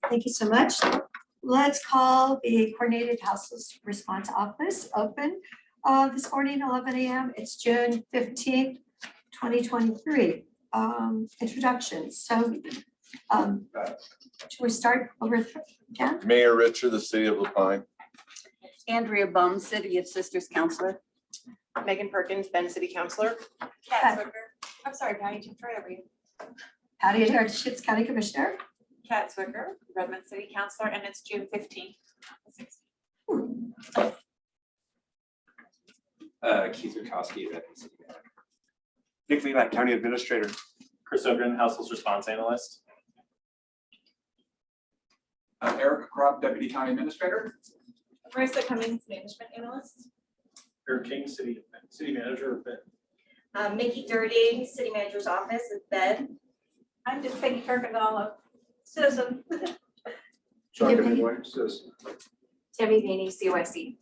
Thank you so much. Let's call the Coordinated Houseless Response Office open this morning, 11 a.m. It's June 15th, 2023. Introductions. So should we start over again? Mayor Richard, the city of La Pine. Andrea Bum, City of Sisters Counselor. Megan Perkins, Bend City Councilor. Kat Zwicker. I'm sorry, Patty, to try to read. Patty Adair, Shitts County Commissioner. Kat Zwicker, Redmond City Councilor, and it's June 15th. Keith Rukowski, Redmond City Manager. Nick Levi, County Administrator. Chris Ogren, Houseless Response Analyst. Eric Kropp, Deputy County Administrator. Marissa Cummings, Management Analyst. Eric King, City Manager of Benton. Mickey Durding, City Manager's Office at Bed. I'm just Peggy Kirkendall, citizen. John David Williams, Citizen. Tammy Vaney, COIC.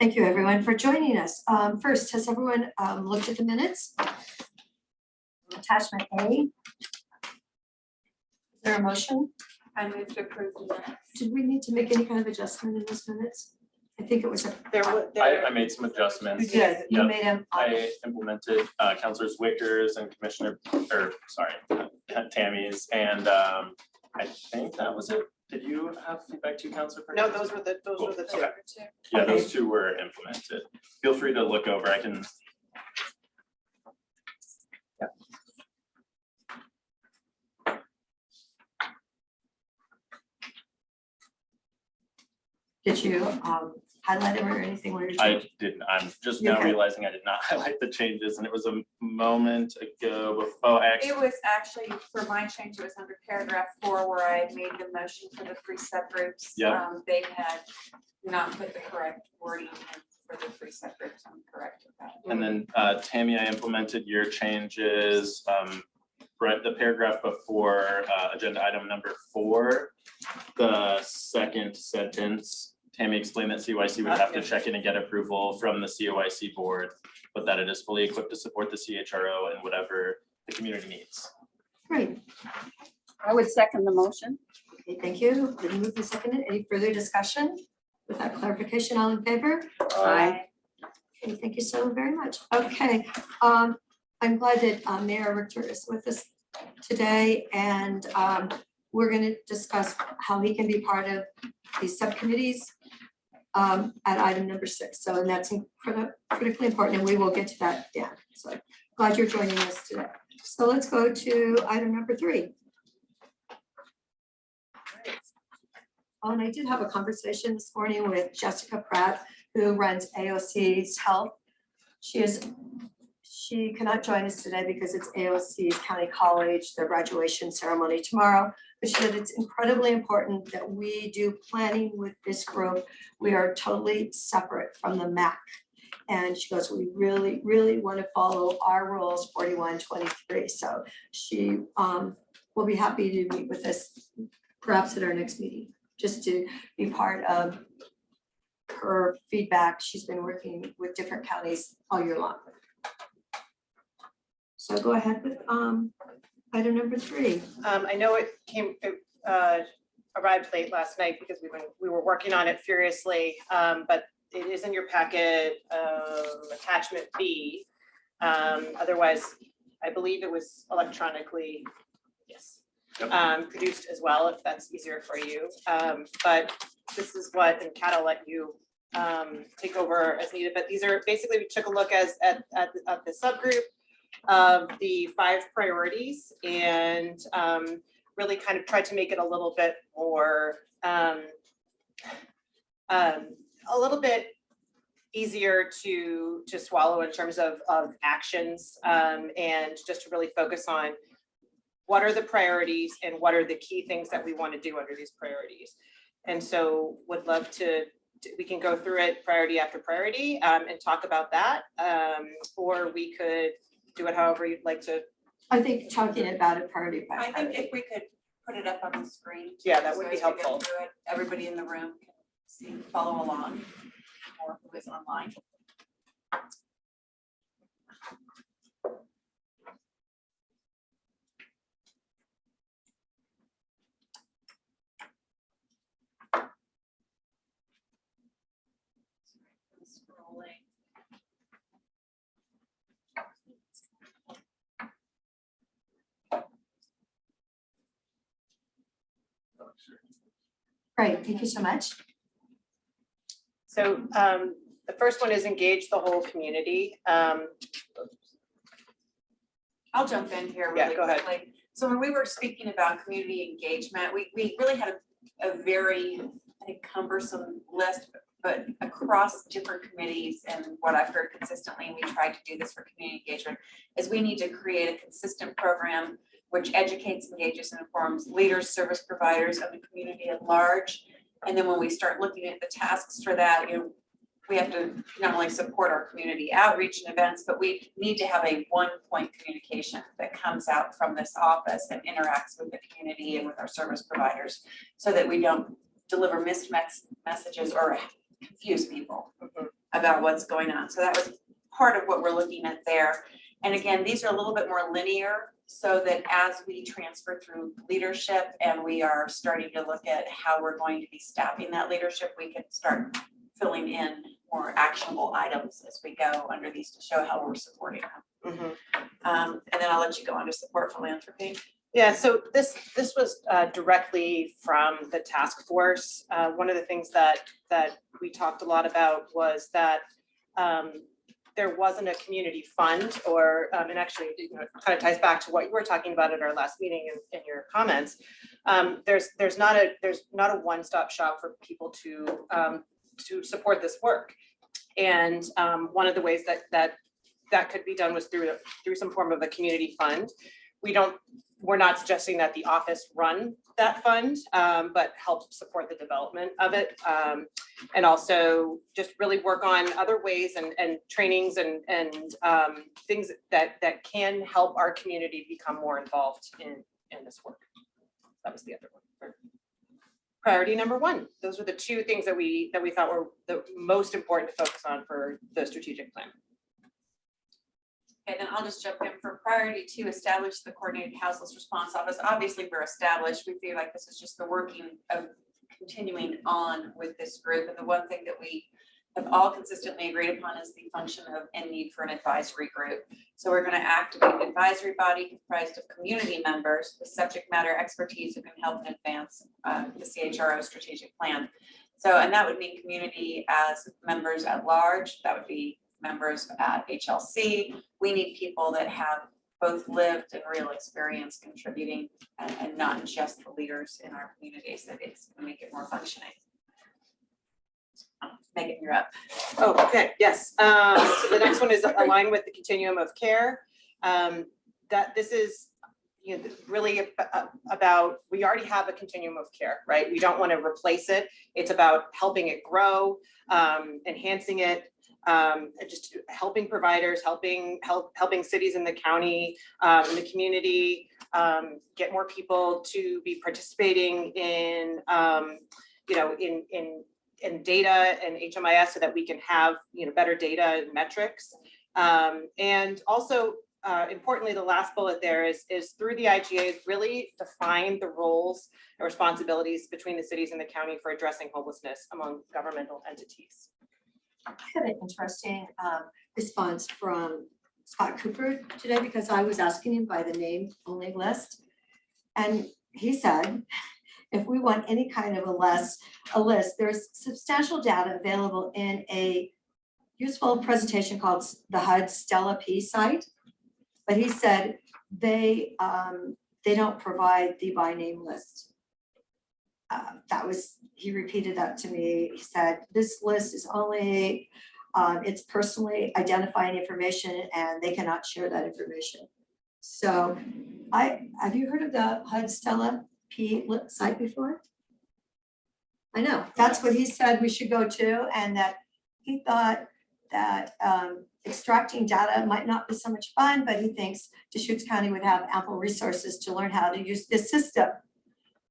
Thank you, everyone, for joining us. First, has everyone looked at the minutes? Attachment A. Is there a motion? I move to approve the minutes. Did we need to make any kind of adjustment in those minutes? I think it was a. I made some adjustments. You did, you Yep. made them. I implemented Councilors Wickers and Tammy's, and I think that was it. Did you have feedback to Councilor? No, Perkins? those were the two. Okay. Yeah, those two were implemented. Feel free to look over. I can. Yeah. Did you highlight them or anything when you're? I didn't. I'm just now Okay. realizing I did not highlight the changes, and it was a moment ago. Before, actually, It was actually, for my change, it was under paragraph 4 where I made the motion for the 3 subgroups. Yeah. They had not put the correct wording in for the 3 subgroups. I'm correct with that. and then Tammy, I implemented your changes. Right, the paragraph before agenda item number 4, the second sentence. Tammy explained that COIC would have to check in and get approval from the COIC board, but that it is fully equipped to support the CHRO and whatever the community needs. Great. I would second the motion. Okay, thank you. Been moved and seconded. Any further discussion? With that clarification, all in favor? Aye. Okay, thank you so very much. Okay, I'm glad that Mayor Richter is with us today, and we're going to discuss how he can be part of these subcommittees at item number 6. So, and that's critically important, and we will get to that, Dan. So glad you're joining us today. So let's go to item number 3. And I did have a conversation this morning with Jessica Pratt, who runs AOC's Health. She cannot join us today because it's AOC's County College, their graduation ceremony tomorrow. But she said it's incredibly important that we do planning with this group. We are totally separate from the MAC. And she goes, we really, really want to follow our rules 4123. So she will be happy to meet with us perhaps at our next meeting, just to be part of her feedback. She's been working with different counties all year long. So go ahead with item number 3. I know it arrived late last night because we were working on it furiously, but it is in your packet, attachment B. Otherwise, I believe it was electronically, yes, produced as well, if that's easier for you. But this is what, and Kat, I'll let you take over as needed. But these are basically, we took a look at the subgroup of the 5 priorities and really kind of tried to make it a little bit more a little bit easier to swallow in terms of actions, and just to really focus on what are the priorities and what are the key things that we want to do under these priorities. And so would love to, we can go through it priority after priority and talk about that, or we could do it however you'd like to. I think talking about it priority by I think priority. if we could put it up on the screen. Yeah, that would so be as we go helpful. through it, everybody in the room can see, follow along, or who is online. Scrolling. Great, thank you so much. So the first one is engage the whole community. I'll jump in here Yeah, really go ahead. quickly. So when we were speaking about community engagement, we really had a very, I think, cumbersome list, but across different committees, and what I've heard consistently, and we tried to do this for community engagement, is we need to create a consistent program which educates, engages, and informs leaders, service providers, and the community at large. And then when we start looking at the tasks for that, we have to not only support our community outreach and events, but we need to have a one-point communication that comes out from this office and interacts with the community and with our service providers, so that we don't deliver missed messages or confuse people about what's going on. So that was part of what we're looking at there. And again, these are a little bit more linear, so that as we transfer through leadership and we are starting to look at how we're going to be staffing that leadership, we can start filling in more actionable items as we go under these to show how we're supporting them. And then I'll let you go on to support philanthropy. Yeah, so this was directly from the task force. One of the things that we talked a lot about was that there wasn't a community fund, or and actually, kind of ties back to what you were talking about at our last meeting in your comments. There's not a one-stop shop for people to support this work, and one of the ways that could be done was through some form of a community fund. We're not suggesting that the office run that fund, but help support the development of it. And also just really work on other ways and trainings and things that can help our community become more involved in this work. That was the other one. Priority number one. Those were the two things that we thought were the most important to focus on for the strategic plan. Okay, then I'll just jump in for priority 2, establish the coordinated houseless response office. Obviously, we're established. We feel like this is just the working of continuing on with this group. And the one thing that we have all consistently agreed upon is the function of and need for an advisory group. So we're going to activate an advisory body comprised of community members with subject matter expertise who can help and advance the CHRO strategic plan. So, and that would mean community as members at large. That would be members at HLC. We need people that have both lived and real experience contributing, and not just the leaders in our communities, that it's going to make it more functioning. Megan, you're up. Oh, okay, yes. So the next one is align with the continuum of care. That this is really about, we already have a continuum of care, right? We don't want to replace it. It's about helping it grow, enhancing it, just helping providers, helping cities in the county, in the community, get more people to be participating in, in data and HMIS, so that we can have better data and metrics, and also importantly, the last bullet there is through the IGAs really define the roles and responsibilities between the cities and the county for addressing homelessness among governmental entities. I had an interesting response from Scott Cooper today, because I was asking him by the name only list. And he said, if we want any kind of a list, there's substantial data available in a useful presentation called the HUD Stella P site. But he said they don't provide the by name list. He repeated that to me. He said, this list is only, it's personally identifying information, and they cannot share that information. So have you heard of the HUD Stella P site before? I know, that's what he said we should go to, and that he thought that extracting data might not be so much fun, but he thinks Deschutes County would have ample resources to learn how to use this system.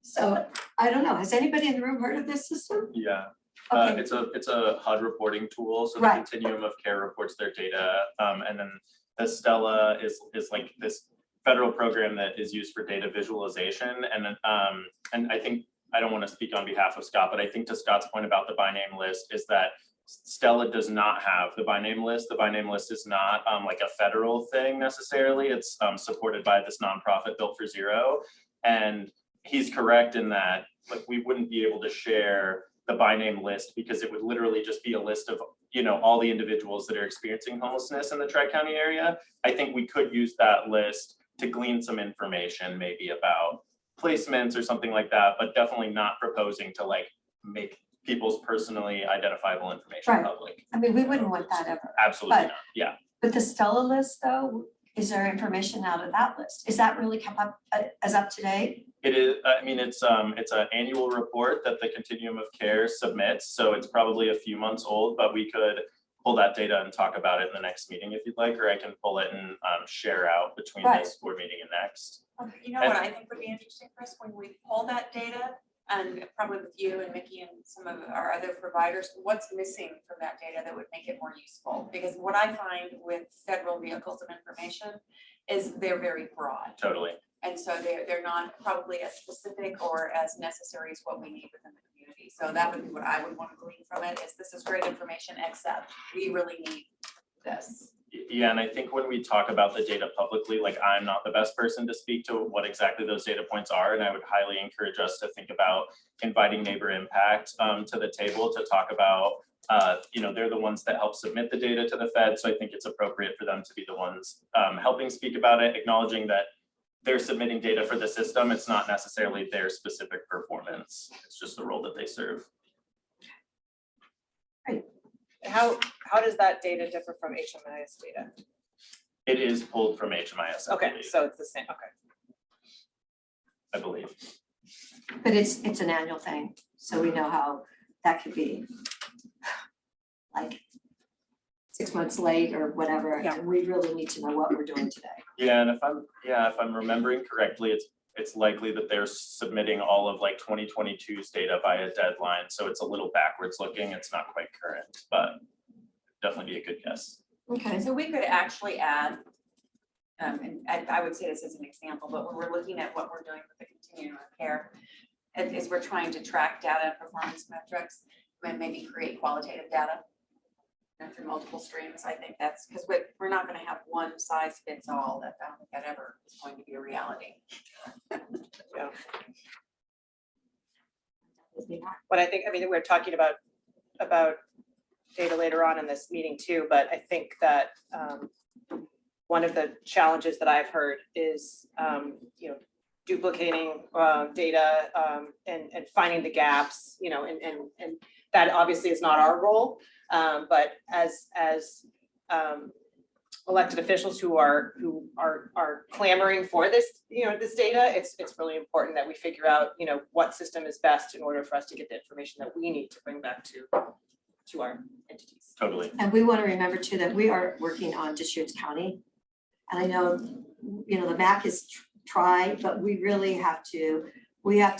So I don't know, has anybody in the room heard of this system? Yeah, Okay. it's a HUD reporting tool, so the Right. continuum of care reports their data, and then the Stella is like this federal program that is used for data visualization, and I think, I don't want to speak on behalf of Scott, but I think to Scott's point about the by name list is that Stella does not have the by name list. The by name list is not like a federal thing necessarily. It's supported by this nonprofit Built for Zero. And he's correct in that, like, we wouldn't be able to share the by name list because it would literally just be a list of, you know, all the individuals that are experiencing homelessness in the Tri-County area. I think we could use that list to glean some information maybe about placements or something like that, but definitely not proposing to like make people's personally identifiable information Right. public. I mean, we wouldn't want that ever. Absolutely But- not, yeah. But the Stella list though, is there information out of that list? Is that really kept up as up to date? It is, I mean, it's an annual report that the Continuum of Care submits, so it's probably a few months old, but we could pull that data and talk about it in the next meeting if you'd like, or I can pull it and share out between Right. this board meeting and next. You know what I think would be interesting, Chris, when we pull that data, and probably with you and Mickey and some of our other providers, what's missing from that data that would make it more useful? Because what I find with federal vehicles of information is they're very broad. Totally. And so they're not probably as specific or as necessary as what we need within the community. So that would be what I would want to glean from it, is this is great information, except we really need this. Yeah, and I think when we talk about the data publicly, like, I'm not the best person to speak to what exactly those data points are, and I would highly encourage us to think about inviting Neighbor Impact to the table to talk about, you know, they're the ones that help submit the data to the Fed, so I think it's appropriate for them to be the ones helping speak about it, acknowledging that they're submitting data for the system. It's not necessarily their specific performance. It's just the role that they serve. How does that data differ from HMIS data? It is pulled from HMIS, I Okay, believe, so it's the same, okay. I believe. But it's an annual thing, so we know how that could be. Like 6 months late or whatever, Yeah. and we really need to know what we're doing today. Yeah, and if I'm remembering correctly, it's likely that they're submitting all of like 2022's data by a deadline, so it's a little backwards looking. It's not quite current, but definitely be a good guess. Okay. So we could actually add, and I would say this as an example, but when we're looking at what we're doing with the continuum of care, as we're trying to track data and performance metrics, and maybe create qualitative data through multiple streams. I think that's because we're not going to have one size fits all. I don't think that ever is going to be a reality. But I think, I mean, we're talking about data later on in this meeting too, but I think that one of the challenges that I've heard is, you know, duplicating data and finding the gaps, you know, and that obviously is not our role. But as elected officials who are clamoring for this, you know, this data, it's really important that we figure out, you know, what system is best in order for us to get the information that we need to bring back to our entities. Totally. And we want to remember too that we are working on Deschutes County. And I know, you know, the MAC is tried, but we really have to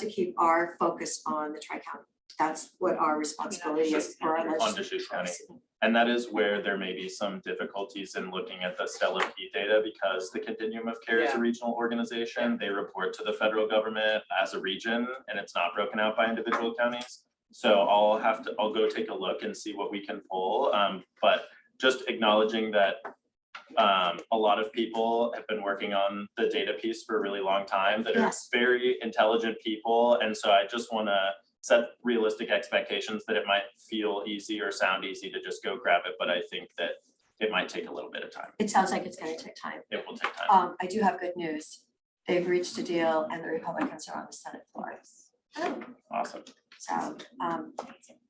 keep our focus on the Tri-County. That's what our responsibility is for our On legislature. Deschutes County. And that is where there may be some difficulties in looking at the Stella P data, because the Continuum of Care is a regional organization. They report to the federal government as a region, and it's not broken out by individual counties. So I'll go take a look and see what we can pull. But just acknowledging that a lot of people have been working on the data piece for a really long time, that are Yes. very intelligent people. And so I just want to set realistic expectations that it might feel easy or sound easy to just go grab it, but I think that it might take a little bit of time. It sounds like it's going to take time. It will take time. I do have good news. They've reached a deal and the Republicans are on the Senate floor. Awesome. So I've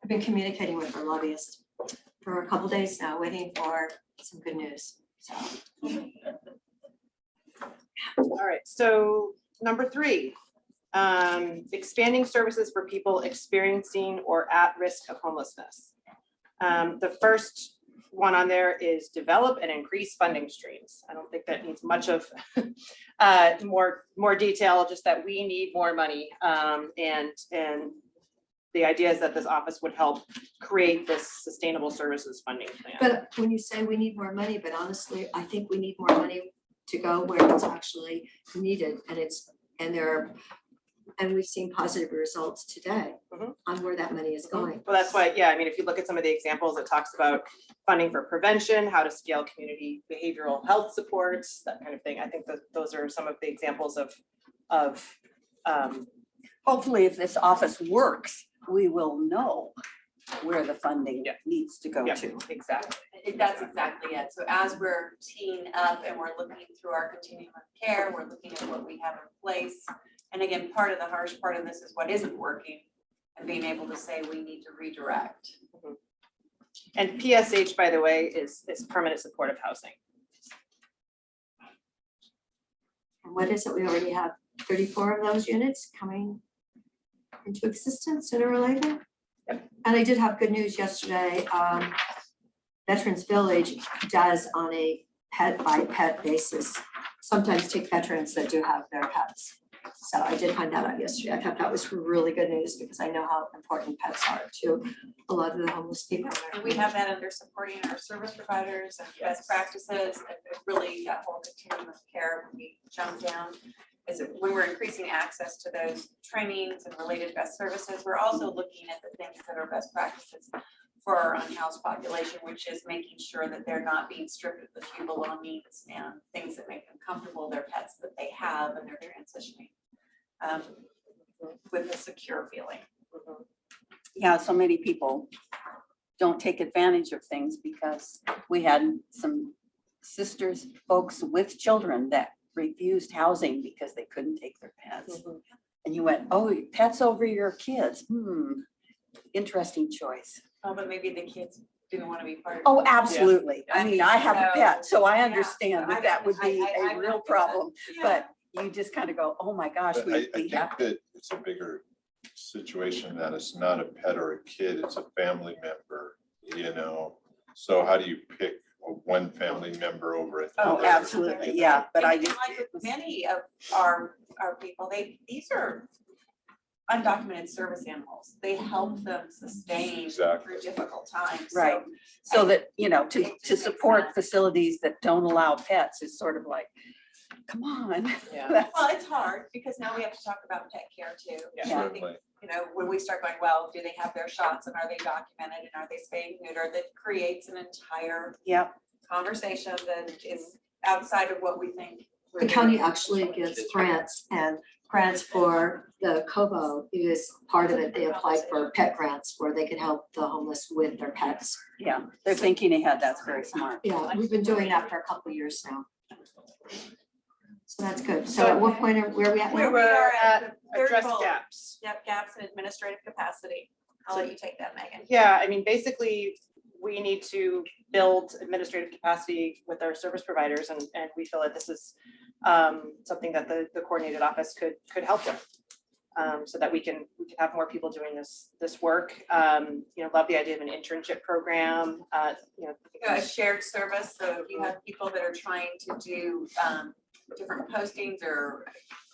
been communicating with our lobbyist for a couple days now, waiting for some good news. So All right, so number 3, expanding services for people experiencing or at risk of homelessness. The first one on there is develop and increase funding streams. I don't think that needs much of more detail, just that we need more money. And the idea is that this office would help create this sustainable services funding plan. but when you say we need more money, but honestly, I think we need more money to go where it's actually needed. And there are And we've seen positive results today Mhm. on where that money is going. Well, that's why, yeah, I mean, if you look at some of the examples, it talks about funding for prevention, how to scale community behavioral health supports, that kind of thing. I think that those are some of the examples of, Hopefully, if this office works, we will know where the funding Yeah. needs to go yeah, to. exactly. That's exactly it. So as we're teeing up and we're looking through our continuum of care, we're looking at what we have in place. And again, part of the harsh part of this is what isn't working and being able to say we need to redirect. And PSH, by the way, is permanent supportive housing. And what is it? We already have 34 of those units coming into existence sooner or later. Yep. And I did have good news yesterday. Veterans Village does on a pet by pet basis sometimes take veterans that do have their pets. So I did find that out yesterday. I thought that was really good news because I know how important pets are to a lot of the homeless people. And we have that under supporting our service providers and best practices, and really that whole continuum of care we jump down. Is it when we're increasing access to those trainings and related best services, we're also looking at the things that are best practices for our unhoused population, which is making sure that they're not being stripped of the few belongings and things that make them comfortable, their pets that they have, and they're transitioning with a secure feeling. Yeah, so many people don't take advantage of things because we had some sisters, folks with children that refused housing because they couldn't take their pets. And you went, oh, pets over your kids. Interesting choice. Oh, but maybe the kids didn't want to be part of it. Oh, absolutely. I mean, I have a pet, so I Yeah. understand that that would be I a real know. problem. Yeah. But you just kind of go, oh my gosh, But I we think have. that it's a bigger situation that it's not a pet or a kid, it's a family member, you know? So how do you pick one family member over a? Oh, absolutely, yeah, but I And just. like with many of our people, these are undocumented service animals. They help them sustain Exactly. through difficult times. Right. So that, you know, to support facilities that don't allow pets is sort of like, come on. Yeah. That's- Well, it's hard because now we have to talk about pet care too. Yeah. And I think, Certainly. you know, when we start going, well, do they have their shots and are they documented and are they spayed and neutered? That creates an entire Yep, conversation that is outside of what we think. we're The county doing. actually gives grants, and grants for the COBO is part of it. They applied for pet grants where they can help the homeless with their pets. yeah, they're thinking ahead, that's very smart. Yeah, we've been doing that for a couple of years now. So that's good. So at what point are, where are we at Where now? we are at At the third address bullet. gaps. Yep, gaps in administrative capacity. I'll let you take that, Megan. Yeah, I mean, basically, we need to build administrative capacity with our service providers, and we feel that this is something that the coordinated office could help with. So that we can have more people doing this work. You know, love the idea of an internship program, you know. A shared service, so if you have people that are trying to do different postings or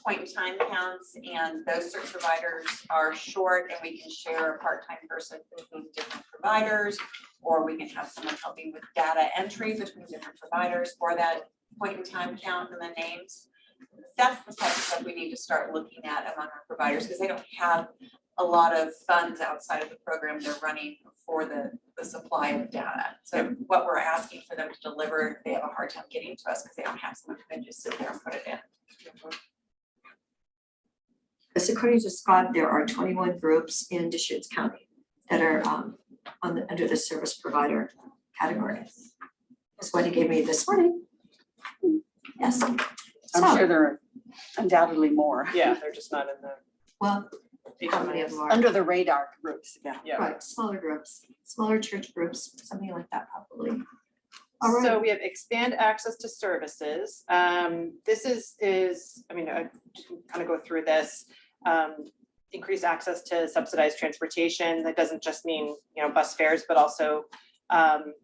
point in time counts, and those service providers are short, and we can share a part-time person between different providers, or we can have someone helping with data entry between different providers for that point in time count and the names. That's the type of stuff we need to start looking at among our providers, because they don't have a lot of funds outside of the program they're running for the supply of data. So what we're asking for them to deliver, they have a hard time getting to us because they don't have someone who can just sit there and put it in. Because according to Scott, there are 21 groups in Deschutes County that are under the service provider category. That's what he gave me this morning. Yes. I'm So, sure there are undoubtedly more. Yeah, they're just not in the. well, how many of them are? Under the radar groups, yeah. Yeah. Right, smaller groups, smaller church groups, something like that probably. All right. So we have expand access to services. This is, I mean, I kind of go through this. Increase access to subsidized transportation. That doesn't just mean, you know, bus fares, but also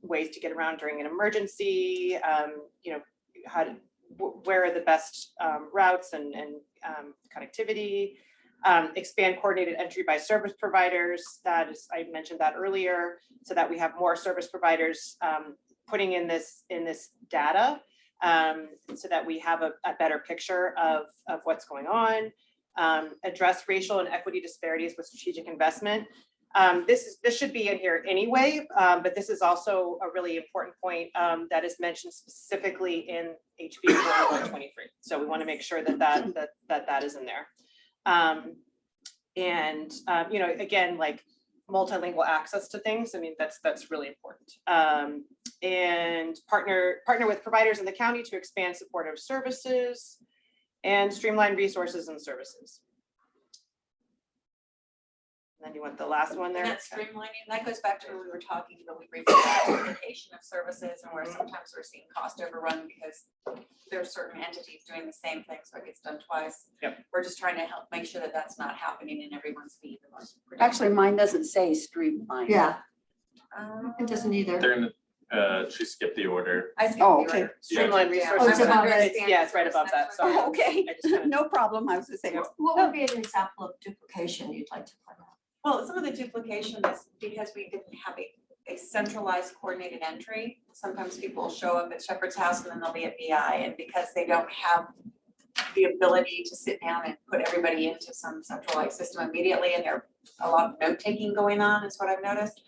ways to get around during an emergency. You know, where are the best routes and connectivity. Expand coordinated entry by service providers. That is, I mentioned that earlier, so that we have more service providers putting in this data, so that we have a better picture of what's going on. address racial and equity disparities with strategic investment. This should be in here anyway, but this is also a really important point that is mentioned specifically in HB 4123. So we want to make sure that that is in there. You know, again, like multilingual access to things. I mean, that's really important. And partner with providers in the county to expand supportive services and streamline resources and services. And then you want the last one there? And that streamlining, that goes back to when we were talking, when we briefly about duplication of services and where sometimes we're seeing cost overrun because there are certain entities doing the same thing, so it gets done twice. Yep. We're just trying to help make sure that that's not happening and everyone's being the most productive. Actually, mine doesn't say streamline. Yeah, it doesn't either. They're in the, she skipped the order. I skipped Oh, the okay. order. Streamline Yeah. resources. Oh, it's above It's- yeah, it's right above that. Sorry. Oh, okay, I just kinda- no problem. I was just saying, What would be an example of duplication you'd like to point out? Well, some of the duplication is because we didn't have a centralized coordinated entry. Sometimes people show up at Shepherd's House and then they'll be at BI, and because they don't have the ability to sit down and put everybody into some centralized system immediately, and there's a lot of note-taking going on, is what I've noticed.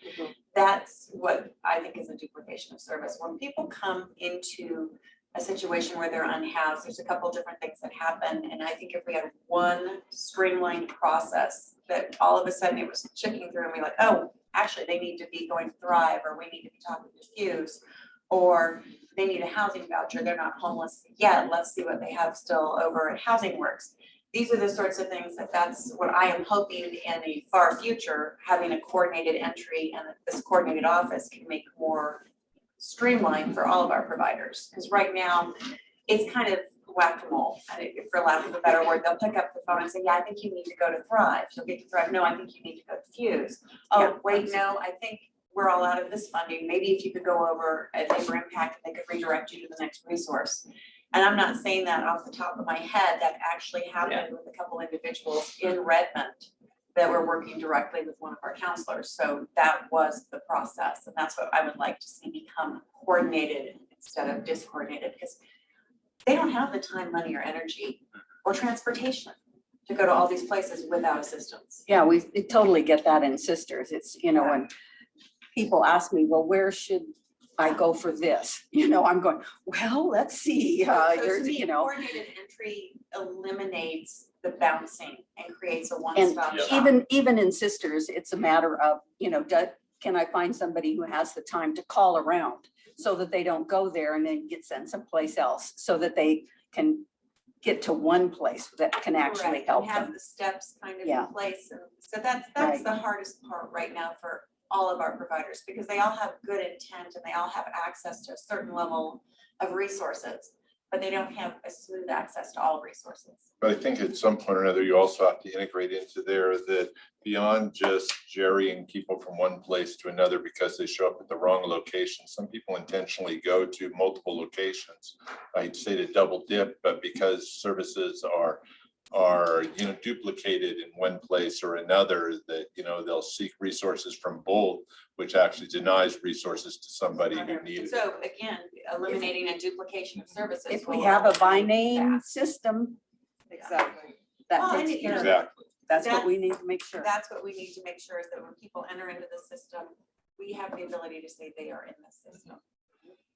That's what I think is a duplication of service. When people come into a situation where they're unhoused, there's a couple of different things that happen, and I think if we had one streamlined process, that all of a sudden it was checking through and we're like, oh, actually, they need to be going to Thrive, or we need to be talking to Fuse, or they need a housing voucher, they're not homeless yet, let's see what they have still over at Housing Works. These are the sorts of things that's what I am hoping in a far future, having a coordinated entry and this coordinated office can make more streamlined for all of our providers. Because right now, it's kind of whack-a-mole, for lack of a better word. They'll pick up the phone and say, yeah, I think you need to go to Thrive. You'll get to Thrive. No, I think you need to go to Fuse. Oh, Yeah, wait, no, I think we're all out of this funding. Maybe if you could go over at Labor Impact, they could redirect you to the next resource. And I'm not saying that off the top of my head. That actually happened with a couple individuals in Redmond that were working directly with one of our counselors. So that was the process. And that's what I would like to see become coordinated instead of discoordinated, because they don't have the time, money, or energy or transportation to go to all these places without assistance. yeah, we totally get that in Sisters. It's, you know, when people ask me, well, where should I go for this? You know, I'm going, well, let's see, So to there's, me, you know, coordinated entry eliminates the bouncing and creates a and one-stop shop. even in Sisters, it's a matter of, you know, can I find somebody who has the time to call around so that they don't go there and then get sent someplace else, so that they can get to one place that can actually Correct, help and have them. the steps kind of Yeah. in place. And so that's Right. the hardest part right now for all of our providers, because they all have good intent and they all have access to a certain level of resources, but they don't have a smooth access to all resources. But I think at some point or another, you also have to integrate into there that beyond just jerrying people from one place to another because they show up at the wrong location, some people intentionally go to multiple locations. I'd say to double dip, but because services are you know, duplicated in one place or another, that, you know, they'll seek resources from both, which actually denies resources to somebody who needs it. So again, eliminating a duplication of services. If we will have a by eliminate name that. system, Exactly. that Well, takes and care of it. Exactly. That's what we need to make sure. That's what we need to make sure, is that when people enter into the system, we have the ability to say they are in the system.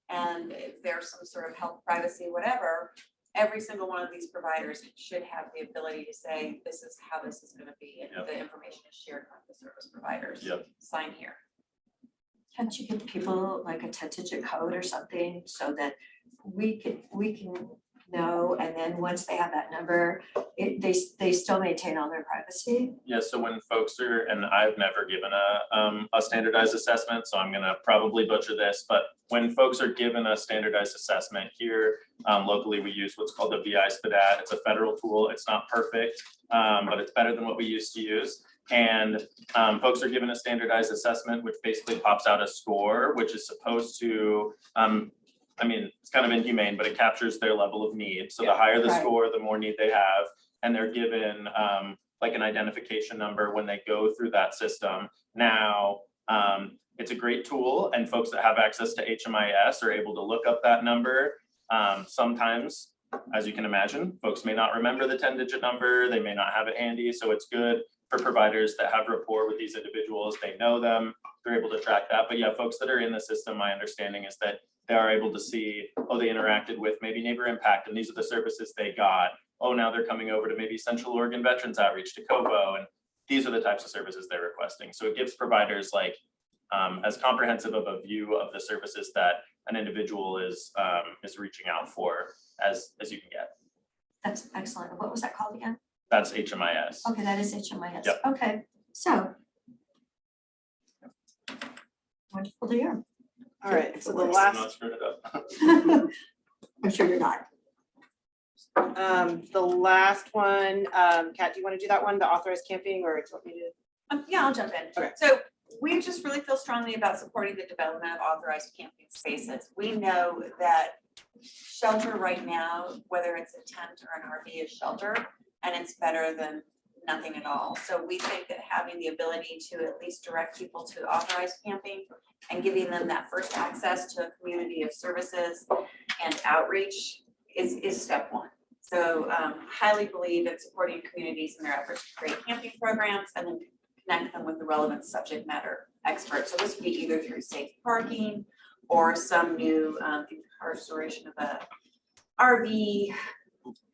And if there's some sort of health, privacy, whatever, every single one of these providers should have the ability to say, this is how this is gonna be, and Yep. the information is shared with the service providers. Yep. Sign here. Can't you give people like a 10-digit code or something so that we can know, and then once they have that number, they still maintain all their privacy? Yeah, so when folks are, and I've never given a standardized assessment, so I'm gonna probably butcher this, but when folks are given a standardized assessment here, locally, we use what's called the VI SPDAT. It's a federal tool. It's not perfect, but it's better than what we used to use. And folks are given a standardized assessment, which basically pops out a score, which is supposed to, I mean, it's kind of inhumane, but it captures their level of need. So the higher the Right. score, the more need they have. And they're given like an identification number when they go through that system. Now, it's a great tool, and folks that have access to HMIS are able to look up that number. Sometimes as you can imagine, folks may not remember the 10-digit number, they may not have it handy, so it's good for providers that have rapport with these individuals, they know them, they're able to track that. But yeah, folks that are in the system, my understanding is that they are able to see, oh, they interacted with maybe Neighbor Impact and these are the services they got. Oh, now they're coming over to maybe Central Oregon Veterans Outreach to Kovo, and these are the types of services they're requesting. So it gives providers like as comprehensive of a view of the services that an individual is reaching out for as you can get. That's excellent. What was that called again? That's HMIS. Okay, that is HMIS. Yep. Okay, so. Wonderful to hear. All right, so the I'm last, not screwing it up. I'm sure you're not. the last one, Kat, do you want to do that one, the authorized camping, or do you want me to? Yeah, I'll jump in. Okay. So we just really feel strongly about supporting the development of authorized camping spaces. We know that shelter right now, whether it's a tent or an RV, is shelter, and it's better than nothing at all. So we think that having the ability to at least direct people to authorized camping and giving them that first access to a community of services and outreach is step one. So highly believe in supporting communities in their efforts to create camping programs and then connect them with the relevant subject matter experts. So this would be either through safe parking or some new incarceration of a RV,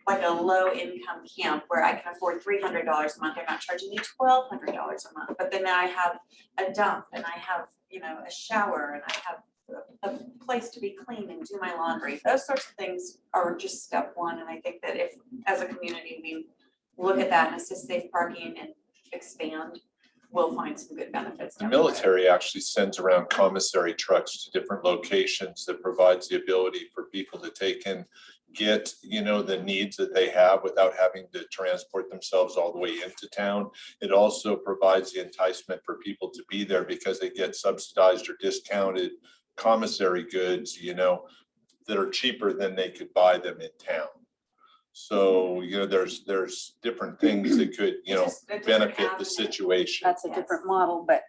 like a low income camp where I can afford $300 a month. They're not charging me $1,200 a month, but then I have a dump and I have, a shower and I have a place to be clean and do my laundry. Those sorts of things are just step one. And I think that if, as a community, we look at that and assist safe parking and expand, we'll find some good benefits. The down the road. military actually sends around commissary trucks to different locations that provides the ability for people to take and get, the needs that they have without having to transport themselves all the way into town. It also provides the enticement for people to be there because they get subsidized or discounted commissary goods, that are cheaper than they could buy them in town. So, there's different things that could, It's just a different benefit the avenue. situation. That's a different model, but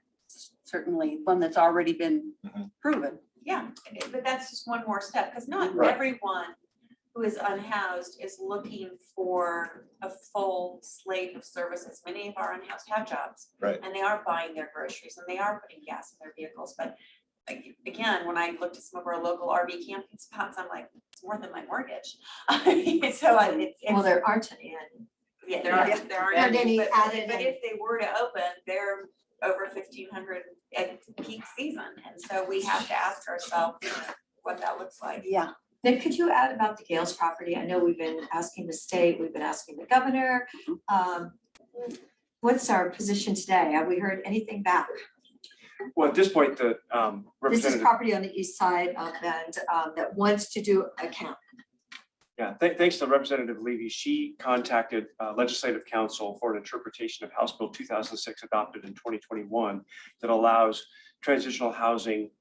certainly one that's already been proven. Yeah, but that's just one more step, because not Right. everyone who is unhoused is looking for a full slate of services. Many of our unhoused have jobs. Right. And they are buying their groceries and they are putting gas in their vehicles. But again, when I looked at some of our local RV camping spots, I'm like, it's more than my mortgage. So Well, there aren't any. yeah, there yeah. aren't Aren't any, any but added but in. if they were to open, they're over 1,500 at peak season. And so we have to ask ourselves what that looks like. Yeah. Nick, could you add about the Gales property? I know we've been asking the state, we've been asking the governor. What's our position today? Have we heard anything back? Well, at this point, the This is representative, property on the east side of Bend that wants to do a camp. thanks to Representative Levy, she contacted Legislative Council for an interpretation of House Bill 2006 adopted in 2021 that allows transitional housing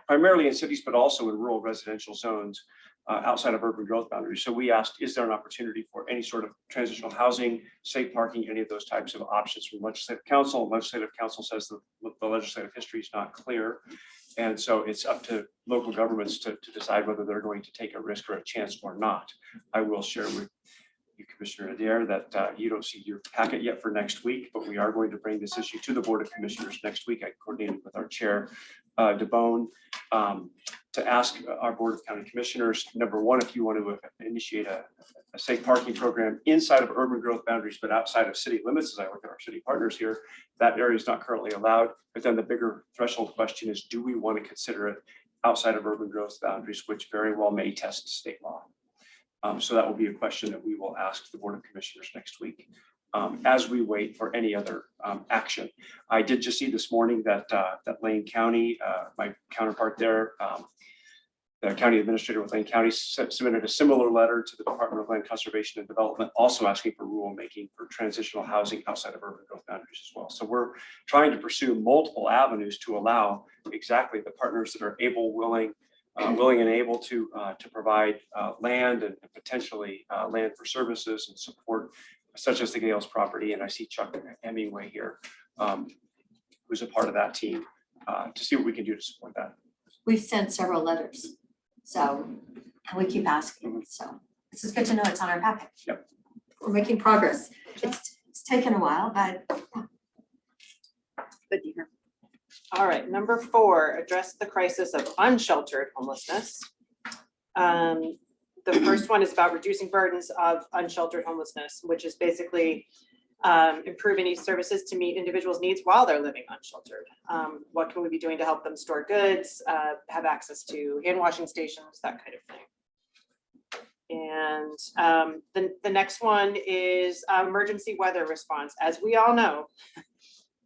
primarily in cities, but also in rural residential zones outside of urban growth boundaries. So we asked, is there an opportunity for any sort of transitional housing, safe parking, any of those types of options from Legislative Council? And Legislative Council says that the legislative history is not clear. And so it's up to local governments to decide whether they're going to take a risk or a chance or not. I will share with you, Commissioner Adair, that you don't see your packet yet for next week, but we are going to bring this issue to the Board of Commissioners next week. I coordinated with our chair, DeBone, to ask our Board of County Commissioners, number one, if you want to initiate a safe parking program inside of urban growth boundaries, but outside of city limits, as I look at our city partners here, that area is not currently allowed. But then the bigger threshold question is, do we want to consider it outside of urban growth boundaries, which very well may test state law? So that will be a question that we will ask the Board of Commissioners next week as we wait for any other action. I did just see this morning that Lane County, my counterpart there, the county administrator with Lane County submitted a similar letter to the Department of Land Conservation and Development, also asking for rulemaking for transitional housing outside of urban growth boundaries as well. So we're trying to pursue multiple avenues to allow exactly the partners that are able, willing and able to provide land and potentially land for services and support, such as the Gales property. And I see Chuck Hemingway here, who's a part of that team, to see what we can do to support that. We've sent several letters. So, and we keep asking, so. This is good to know it's on our packet. Yep. We're making progress. It's taken a while, but Good to hear. All right, number 4, address the crisis of unsheltered homelessness. The first one is about reducing burdens of unsheltered homelessness, which is basically improving these services to meet individuals' needs while they're living unsheltered. What can we be doing to help them store goods, have access to hand washing stations, that kind of thing. And the next one is emergency weather response. As we all know,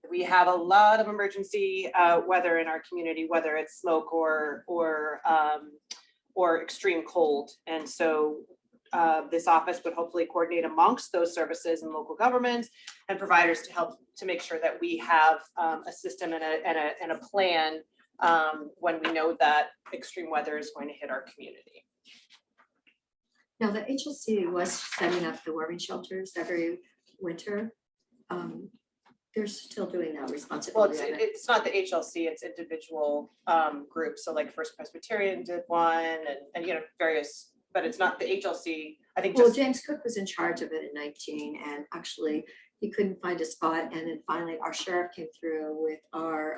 we have a lot of emergency weather in our community, whether it's smoke or extreme cold. And so this office would hopefully coordinate amongst those services and local governments and providers to help to make sure that we have a system and a plan when we know that extreme weather is going to hit our community. now the HLC was setting up the warming shelters every winter. They're still doing that Well, responsibility. of it. it's not the HLC, it's individual groups. So like First Presbyterian did one and various, but it's not the HLC. I think Well, just, James Cook was in charge of it in 19 and actually he couldn't find a spot. And then finally our sheriff came through with our,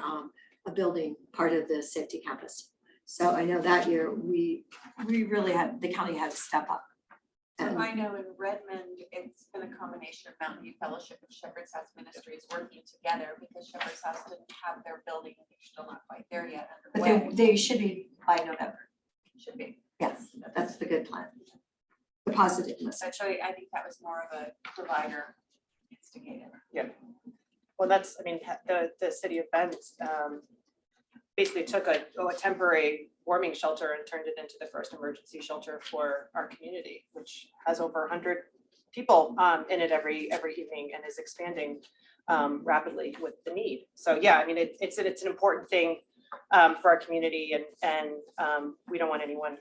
a building part of the safety campus. So I know that year we really had, the county had to step up. So And I know in Redmond, it's been a combination of Mountain View Fellowship and Shepherd's House Ministries working together because Shepherd's House didn't have their building and they're still not quite there yet but underway. they should be by November. Should be. Yes, that's the good plan. The positive So message. I think that was more of a provider instigated. well, that's, I mean, the city of Bend basically took a temporary warming shelter and turned it into the first emergency shelter for our community, which has over 100 people in it every evening and is expanding rapidly with the need. So yeah, I mean, it's an important thing for our community and we don't want anyone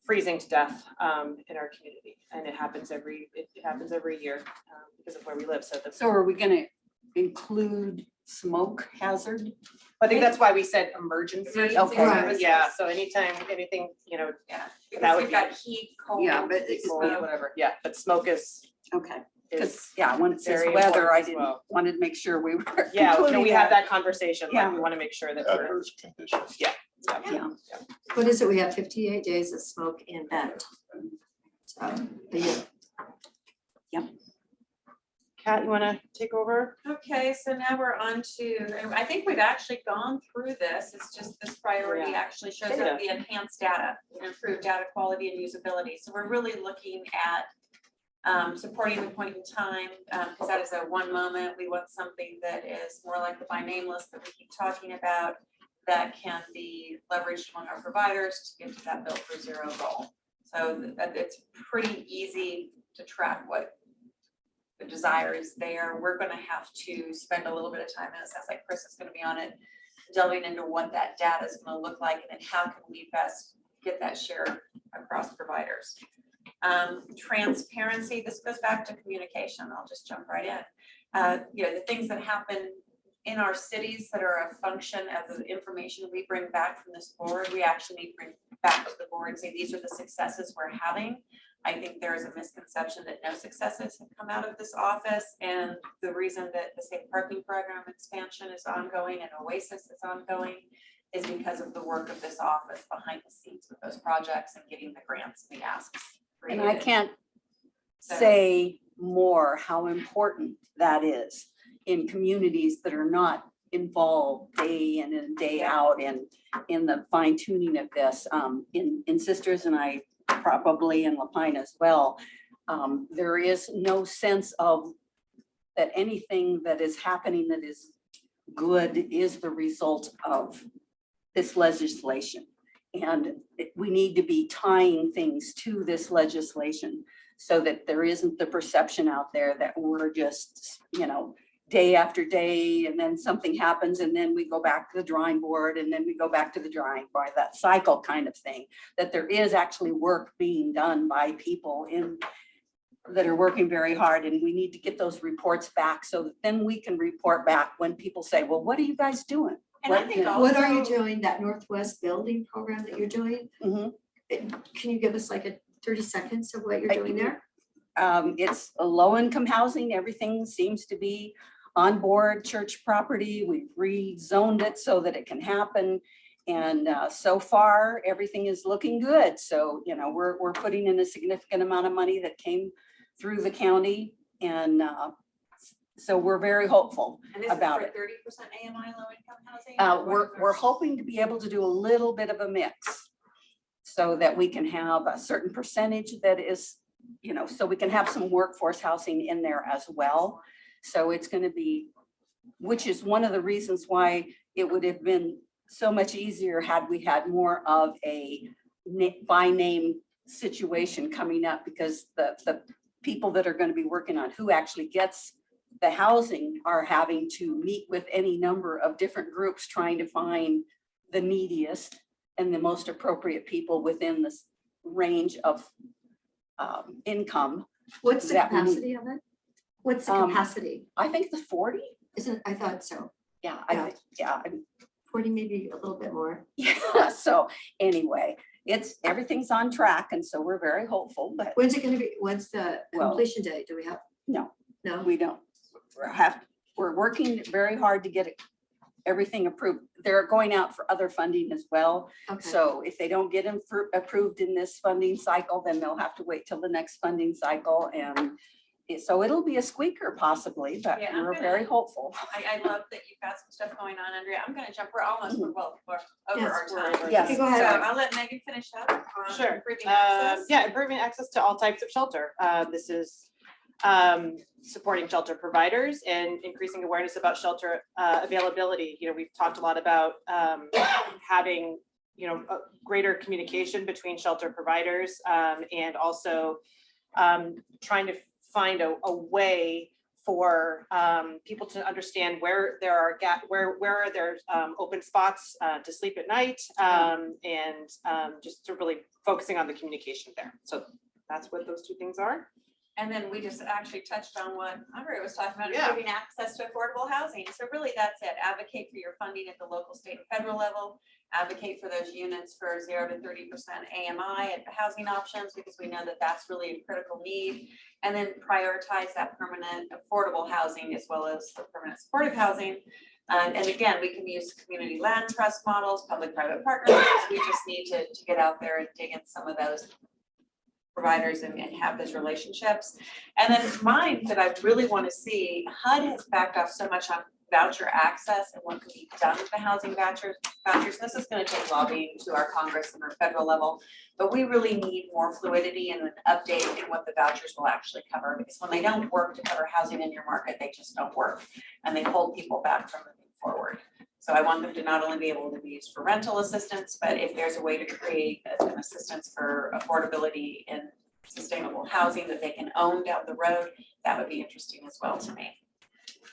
freezing to death in our community. And it happens every year because of where we live. So are we gonna include smoke hazard? I think that's why we said emergency. Emergency services. Yeah, so anytime, anything, Yeah, That because would you've got heat, cold. Yeah, but it's- smoke. whatever, yeah, but smoke is Okay, because, is, yeah, when it says very weather, important I as didn't, well. wanted to make sure we were. yeah, no, we including had that. that conversation, like Yeah. we want to make sure that we're, Adverse conditions. Yeah, What is it? We have 58 days of smoke in Bend. So, a year. Kat, you want to take over? Okay, so now we're on to, and I think we've actually gone through this. It's just this priority actually shows Data. up the enhanced data, improved data quality and usability. So we're really looking at supporting the point in time, because that is a one moment. We want something that is more like the by name list that we keep talking about that can be leveraged among our providers to get to that built for zero goal. So that it's pretty easy to track what the desire is there. We're gonna have to spend a little bit of time, and it sounds like Chris is gonna be on it, delving into what that data is gonna look like, and then how can we best get that shared across providers. Transparency, this goes back to communication. I'll just jump right in. The things that happen in our cities that are a function of the information we bring back from this board, we actually need to bring back to the board and say, these are the successes we're having. I think there is a misconception that no successes have come out of this office, and the reason that the safe parking program expansion is ongoing and Oasis is ongoing is because of the work of this office behind the scenes with those projects and getting the grants and the asks and created. I can't So- say more how important that is in communities that are not involved day in and day out in the fine tuning of this. In Sisters, and I probably in Lapine as well, there is no sense of that anything that is happening that is good is the result of this legislation. And we need to be tying things to this legislation so that there isn't the perception out there that we're just, day after day, and then something happens, and then we go back to the drawing board, and then we go back to the drawing board, that cycle kind of thing, that there is actually work being done by people that are working very hard, and we need to get those reports back so that then we can report back when people say, well, what are you guys doing? And I think What are you also- doing, that Northwest Building Program that you're doing? Mhm. Can you give us like 30 seconds of what you're doing there? It's a low-income housing. Everything seems to be on board church property. We've rezoned it so that it can happen. And so far, everything is looking good. So, you know, we're putting in a significant amount of money that came through the county. And so we're very hopeful And this is about for it. 30% AMI low income housing? We're hoping to be able to do a little bit of a mix so that we can have a certain percentage that is, you know, so we can have some workforce housing in there as well. So it's going to be, which is one of the reasons why it would have been so much easier had we had more of a by name situation coming up, because the people that are going to be working on who actually gets the housing are having to meet with any number of different groups trying to find the neediest and the most appropriate people within this range of income. What's the that we need. capacity of it? What's the capacity? I think the 40. Isn't, I thought so. Yeah, Yeah. I think, yeah. 40, maybe a little bit more. Yeah, so anyway, everything's on track, and so we're very hopeful, but When's it gonna be, when's the Well- completion date? Do we have? no, No? we don't. We're working very hard to get everything approved. They're going out for other funding as well. Okay. So if they don't get them approved in this funding cycle, then they'll have to wait till the next funding cycle. And so it'll be a squeaker possibly, but Yeah, I'm we're gonna- very hopeful. I love that you've got some stuff going on, Andrea. I'm gonna jump, we're over Yes, our time. Yes. Okay, go So ahead. I'll let Megan finish up on Sure. improving access. Yeah, improving access to all types of shelter. This is supporting shelter providers and increasing awareness about shelter availability. You know, we've talked a lot about having, you know, a greater communication between shelter providers and also trying to find a way for people to understand where there are where are there open spots to sleep at night, and just to really focusing on the communication there. So that's what those two things are. And then we just actually touched on what Andrea was talking about, Yeah. improving access to affordable housing. So really that's it. Advocate for your funding at the local, state, and federal level. Advocate for those units for 0 to 30% AMI at the housing options, because we know that that's really a critical need. And then prioritize that permanent affordable housing as well as the permanent supportive housing. And again, we can use community land trust models, public-private partnerships. We just need to get out there and dig in some of those providers and have those relationships. And then mine that I really want to see, HUD has backed off so much on voucher access and what can be done with the housing vouchers. This is going to take lobbying to our Congress and our federal level, but we really need more fluidity and an update in what the vouchers will actually cover, because when they don't work to cover housing in your market, they just don't work and they hold people back from moving forward. So I want them to not only be able to be used for rental assistance, but if there's a way to create an assistance for affordability and sustainable housing that they can own down the road, that would be interesting as well to me.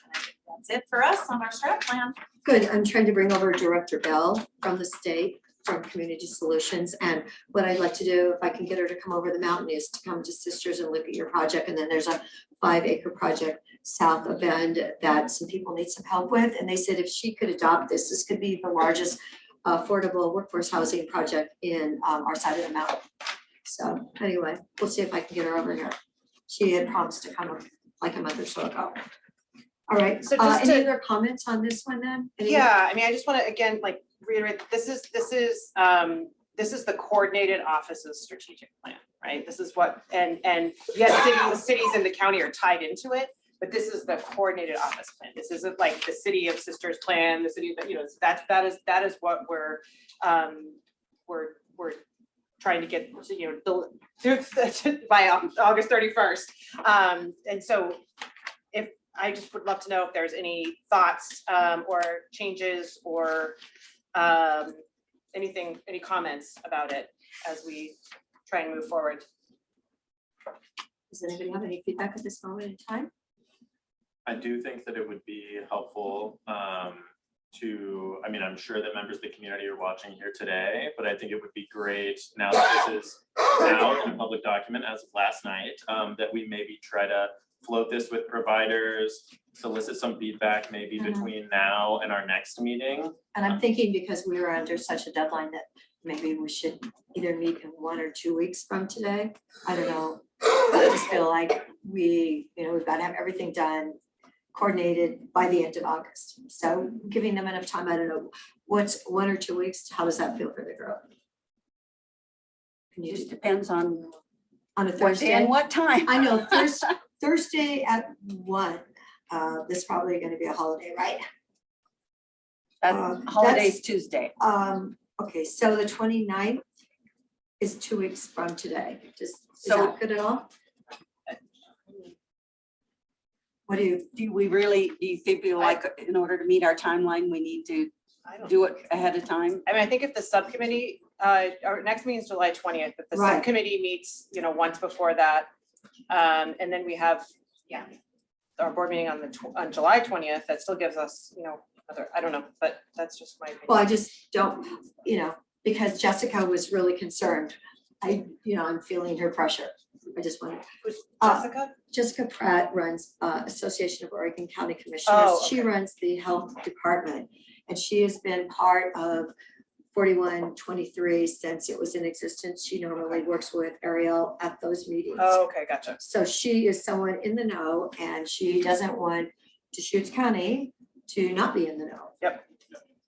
And I think that's it for us on our strat plan. Good. I'm trying to bring over Director Bell from the state, from Community Solutions. And what I'd like to do, if I can get her to come over the mountain, is to come to Sisters and look at your project. And then there's a 5-acre project south of Bend that some people need some help with. And they said if she could adopt this, this could be the largest affordable workforce housing project in our side of the mountain. So anyway, we'll see if I can get her over here. She had promised to come like a month or so ago. All right, So just any to- other comments on this one then? Any- Yeah, I mean, I just want to again, like reiterate, this is the coordinated office's strategic plan, right? This is what, and yes, the cities in the county are tied into it, but this is the coordinated office plan. This isn't like the City of Sisters plan, the city, you know, that is what we're trying to get, you know, through by August 31st. And so if, I just would love to know if there's any thoughts or changes or anything, any comments about it as we try and move forward. Does anybody have any feedback at this moment in time? I do think that it would be helpful I mean, I'm sure that members of the community are watching here today, but I think it would be great now that this is out in a public document as of last night, that we maybe try to float this with providers, solicit some feedback maybe between now and our next meeting. And I'm thinking because we were under such a deadline that maybe we should either meet in 1 or 2 weeks from today. I don't know. I just feel like we've got to have everything done, coordinated by the end of August. So giving them enough time, I don't know, what's 1 or 2 weeks, how does that feel for the group? Can you Just just, depends on on a what day Thursday? and what time. I know, Thursday at 1, this is probably gonna be a holiday, right? That holiday's Tuesday. Okay, so the 29th is 2 weeks from today. Is So- that good at all? What do you, Do you feel like in order to meet our timeline, we need to I don't. do it ahead of time? I mean, I think if the subcommittee, our next meeting is July 20th, if the Right. subcommittee meets, once before that. And then we have, our board meeting on July 20th, that still gives us, I don't know, but that's just my opinion. well, I just don't, because Jessica was really concerned. I'm feeling her pressure. I just want to, Who's uh, Jessica? Jessica Pratt runs Association of Oregon County Commissioners. Oh, She okay. runs the health department, and she has been part of 4123 since it was in existence. She normally works with Ariel at those meetings. Oh, okay, gotcha. So she is someone in the know, and she doesn't want Deschutes County to not be in the know. Yep.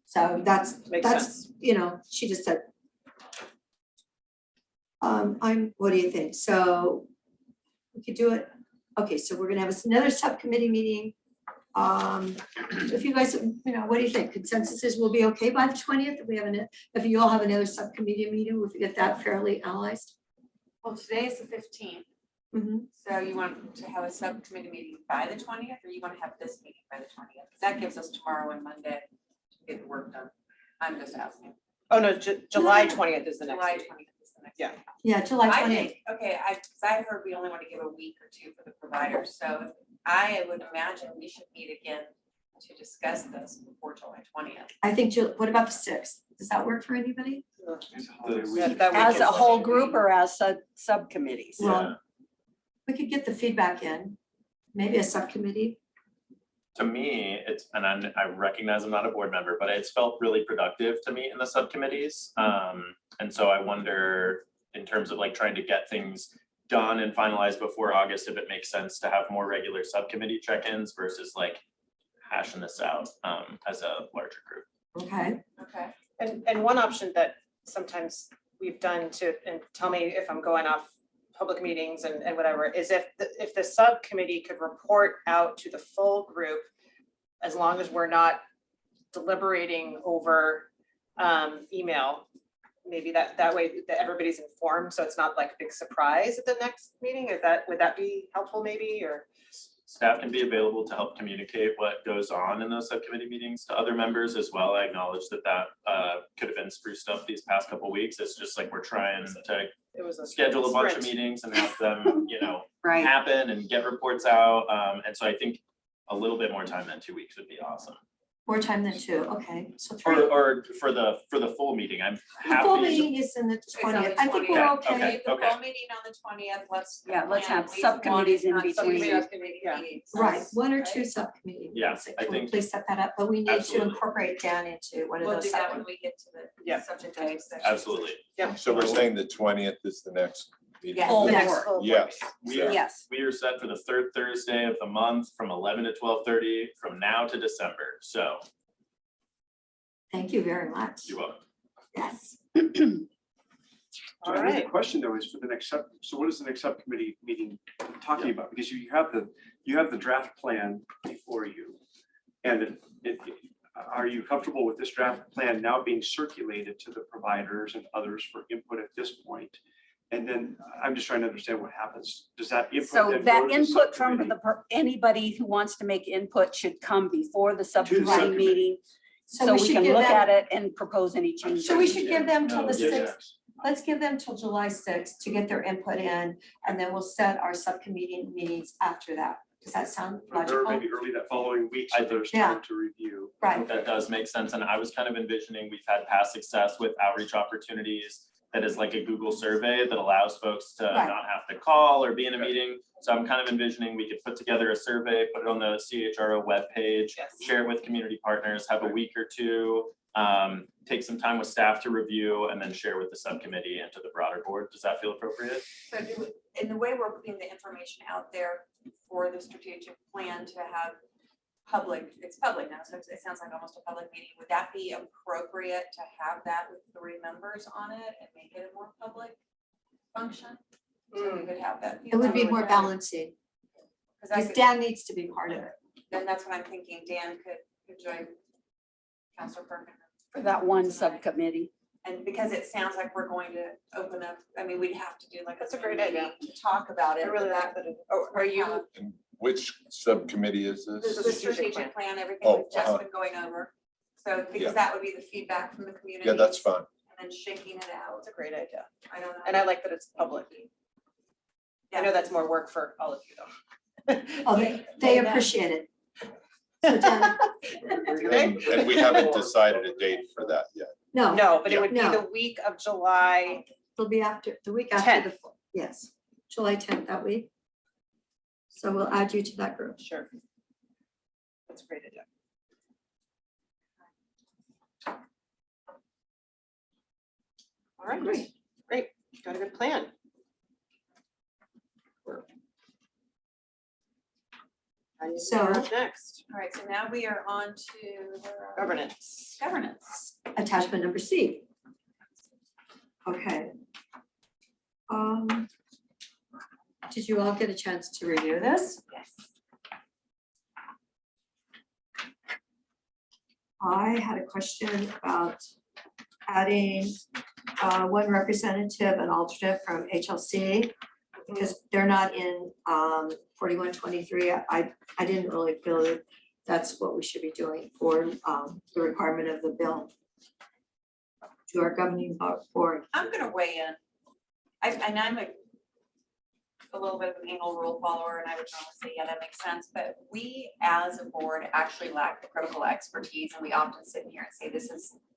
So that's, Makes sense. she just said. What do you think? So we could do it. Okay, so we're gonna have another subcommittee meeting. If you guys, what do you think? Consensus is we'll be okay by the 20th? If you all have another subcommittee meeting, we'll get that fairly analyzed. Well, today is the 15th, Mhm. so you want to have a subcommittee meeting by the 20th, or you want to have this meeting by the 20th? Because that gives us tomorrow and Monday to get the work done. I'm just asking. Oh, no, July 20th is the next July meeting. 20th is the next. Yeah. meeting. Yeah, July I 20th. think, okay, because I heard we only want to give a week or two for the providers, so I would imagine we should meet again to discuss this before July 20th. I think, what about the 6th? Does that work for anybody? It's a holiday The- week. That week As is- a whole group or as subcommittees? Well, we could get the feedback in, maybe a subcommittee. To me, I recognize I'm not a board member, but it's felt really productive to meet in the subcommittees. And so I wonder, in terms of like trying to get things done and finalized before August, if it makes sense to have more regular subcommittee check-ins versus like hashing this out as a larger group. Okay, Okay. And one option that sometimes we've done and tell me if I'm going off public meetings and whatever, is if the subcommittee could report out to the full group, as long as we're not deliberating over email, maybe that way that everybody's informed, so it's not like a big surprise at the next meeting. Would that be helpful maybe, or? Staff can be available to help communicate what goes on in those subcommittee meetings to other members as well. I acknowledge that could have been spruced up these past couple weeks. It's just like we're trying to It was a schedule a bunch of sprint. meetings and have them, Right. happen and get reports out. And so I think a little bit more time than 2 weeks would be awesome. more time than 2, okay, so 3. Or for the full meeting, I'm The full happy. meeting is in the It's on the 20th. I think 20th. we're Okay. okay. The Okay. full meeting on the 20th, let's. Let's plan have at least subcommittees in one, not between. subcommittee Yeah. meetings. Right, 1 or Right? 2 subcommittee Yeah, meetings. I Can we think- please set that up? But we need to Absolutely. incorporate down into one of We'll those do that when subcommittees. we get to Yeah. the subject matter section. Absolutely. So we're saying the 20th is the next meeting? Yeah. Full The next board. full board Yes. meeting. Yeah. Yes. We are set for the third Thursday of the month from 11 to 12:30 from now to December. So Thank you very much. you're welcome. Yes. So All I think right. the question though is for the next so what is the next subcommittee meeting talking about? Because you have the draft plan before you. And are you comfortable with this draft plan now being circulated to the providers and others for input at this point? And then I'm just trying to understand what happens. Does that input So then go that to the input from subcommittee? anybody who wants to make input should come before the subcommittee subcommittee. meeting. So we we should can give look them- at it and propose any changes. So we should give them till the No, 6th. Let's give them till July 6th to get their input in, and then we'll set our subcommittee meetings after that. Does that sound Or logical? maybe early that following week, I so there's Yeah. time to review. Right, That does make sense. And I was kind of envisioning, we've had past success with outreach opportunities that is like a Google survey that allows folks to Right. not have to call or be in a Okay. meeting. So I'm kind of envisioning we could put together a survey, put it on the CHRO webpage, Yes. share it with community partners, have a week or two take some time with staff to review and then share with the subcommittee and to the broader board. Does that feel appropriate? So in the way we're putting the information out there for the strategic plan to have public, it's public now, so it sounds like almost a public meeting. Would that be appropriate to have that with 3 members on it and make it a more public function? So we could have that. It would be more balancing, because Dan needs to be part of it. Then that's what I'm thinking. Dan could join Counselor Perkins. For that one subcommittee. And because it sounds like we're going to open up, I mean, we'd have to do like. That's a great idea. To talk about it. I really but like that. Are you, And which subcommittee is The this? the strategic plan, everything Oh, we've just uh-huh. been going over. So Yeah. because that would be the feedback from the community. Yeah, that's fine. And then shaking it out. that's a great idea. I don't know. And I like that it's public. I know that's more work for all of you though. Oh, they appreciate it. So Dan, And we haven't decided a date for that yet. no, No, but it would be No. the week of July. it'll be after, the week after the, yes, July 10th that week. So we'll add you to that group. Sure. That's a great idea. All right, Great. great. Got a good plan. And So- what's next? All right, so now we are on to Governance. governance. Attachment number C. Okay. Did you all get a chance to review this? Yes. I had a question about adding one representative and alternate from HLC, because they're not in 4123. I didn't really feel that that's what we should be doing for the requirement of the bill to our governing board. I'm gonna weigh in. And I'm a little bit of an anal rule follower, and I would normally say, yeah, that makes sense, but we as a board actually lack the critical expertise, and we often sit in here and say,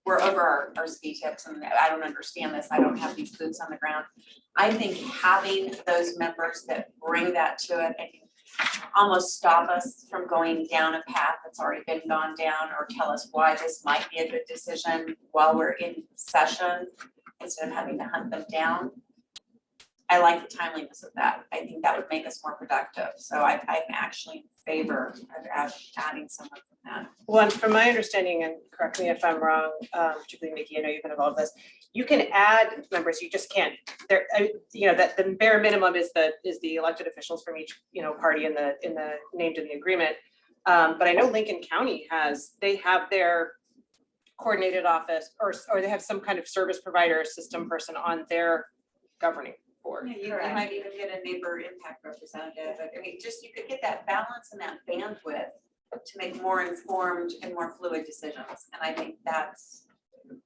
we're over our ski tips, and I don't understand this, I don't have these boots on the ground. I think having those members that bring that to it and almost stop us from going down a path that's already been gone down, or tell us why this might be a good decision while we're in session, instead of having to hunt them down. I like the timeliness of that. I think that would make us more productive. So I'm actually in favor of adding someone from that. Well, and from my understanding, and correct me if I'm wrong, particularly Nikki, I know you've been involved with this. You can add members, you just can't, there, that the bare minimum is the elected officials from each, party in the named in the agreement. But I know Lincoln County they have their coordinated office, or they have some kind of service provider system person on their governing board. Yeah, you might even get a neighbor impact representative. I mean, just you could get that balance and that bandwidth to make more informed and more fluid decisions. And I think that's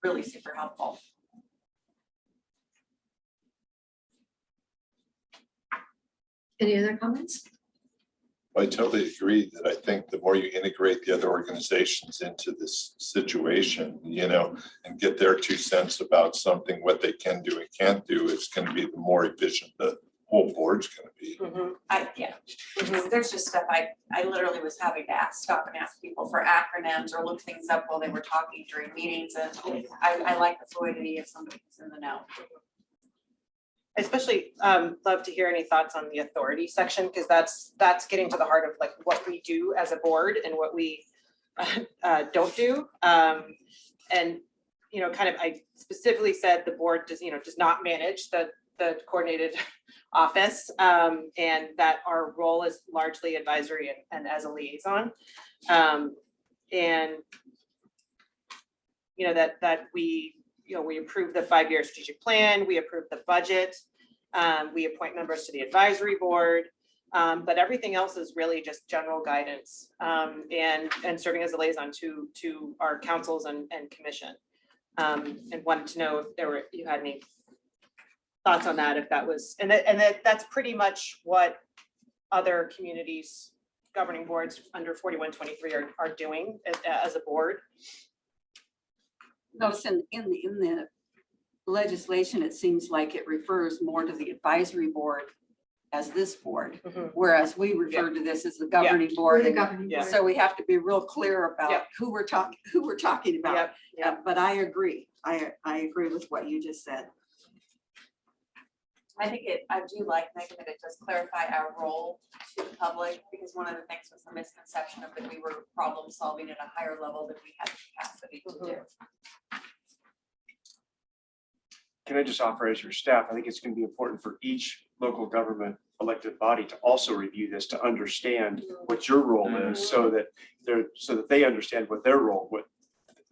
really super helpful. Any other comments? I totally agree that I think the more you integrate the other organizations into this situation, and get their 2 cents about something, what they can do and can't do, it's going to be the more efficient the whole board's going to be. There's just stuff I literally was having to stop and ask people for acronyms or look things up while they were talking during meetings. And I like the fluidity of somebody who's in the know. Especially love to hear any thoughts on the authority section, because that's getting to the heart of like what we do as a board and what we don't do. And I specifically said the board does not manage the coordinated office, and that our role is largely advisory and as a liaison. And that we approve the 5-year strategic plan, we approve the budget, we appoint members to the advisory board, but everything else is really just general guidance, and serving as a liaison to our councils and commission. And wanted to know if you had any thoughts on that, if that was, and that's pretty much what other communities governing boards under 4123 are doing as a board. Notice in the legislation, it seems like it refers more to the advisory board as this board, Mhm. whereas we refer to this as the governing We're board. the and governing Yeah. board. So we have to be real clear Yeah. about who we're talking about. Yep, yep. But I agree. I agree with what you just said. I think I do like, Megan, that it does clarify our role to the public, because one of the things was the misconception of that we were problem solving at a higher level than we had the capacity to do. Can I just offer as your staff, I think it's going to be important for each local government elected body to also review this, to understand what your role is, so that they understand what their role, what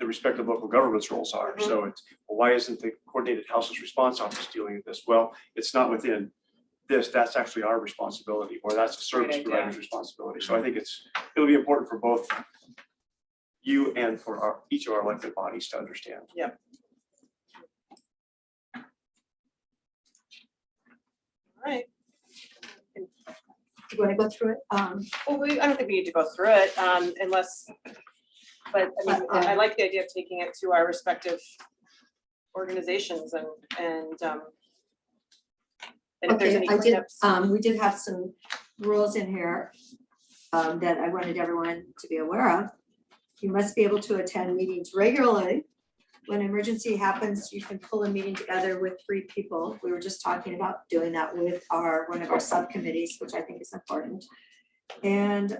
the respective local government's roles are. So it's, well, why isn't the coordinated houseless response office dealing with this? Well, it's not within this, that's actually our responsibility, or that's a service idea. provider's responsibility. So I think it'll be important for both you and for each of our elected bodies to understand. All right. Do you want to go through it? Well, I don't think we need to go through it unless, but I mean, I like the idea of taking it to our respective organizations and if there's Okay, any I did, cleanups. we did have some rules in here that I wanted everyone to be aware of. You must be able to attend meetings regularly. When an emergency happens, you can pull a meeting together with 3 people. We were just talking about doing that with one of our subcommittees, which I think is important. And